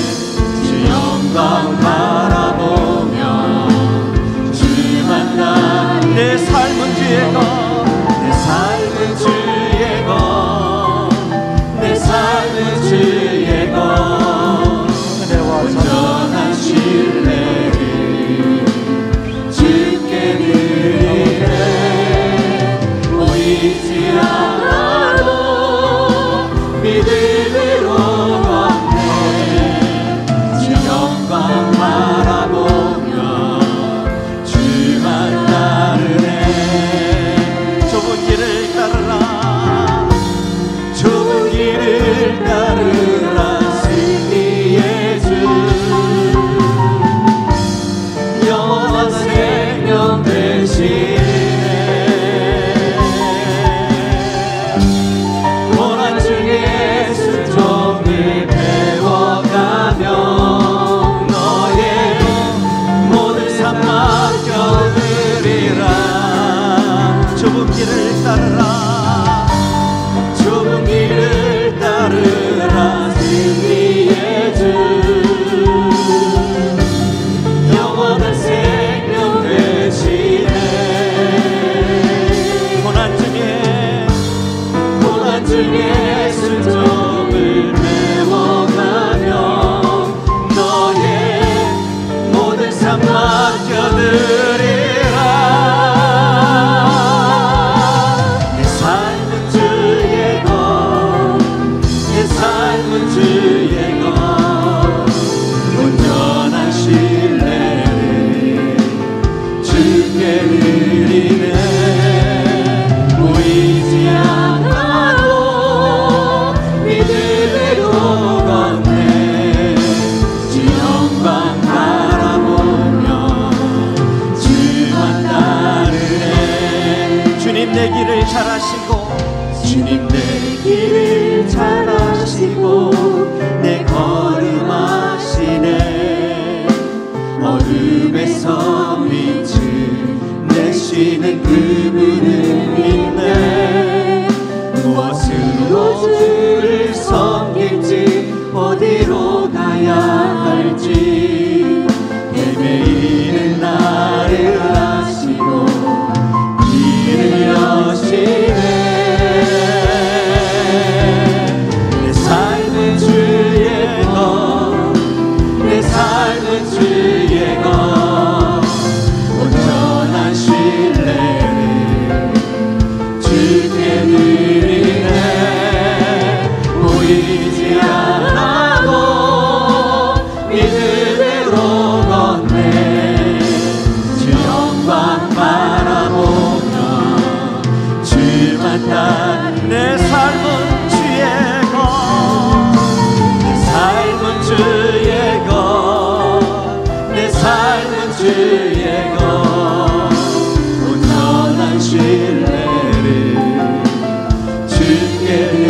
주 영광 바라보며 주 만나 삶은 주의 것 온전한 신뢰를 주께 드리네 보이지 않아도 믿음으로 걷네 주 영광 바라보며 주만 따르네 내 삶은 주의 것 내 삶은 주의 것 내 삶은 주의 것 온전한 신뢰를 주께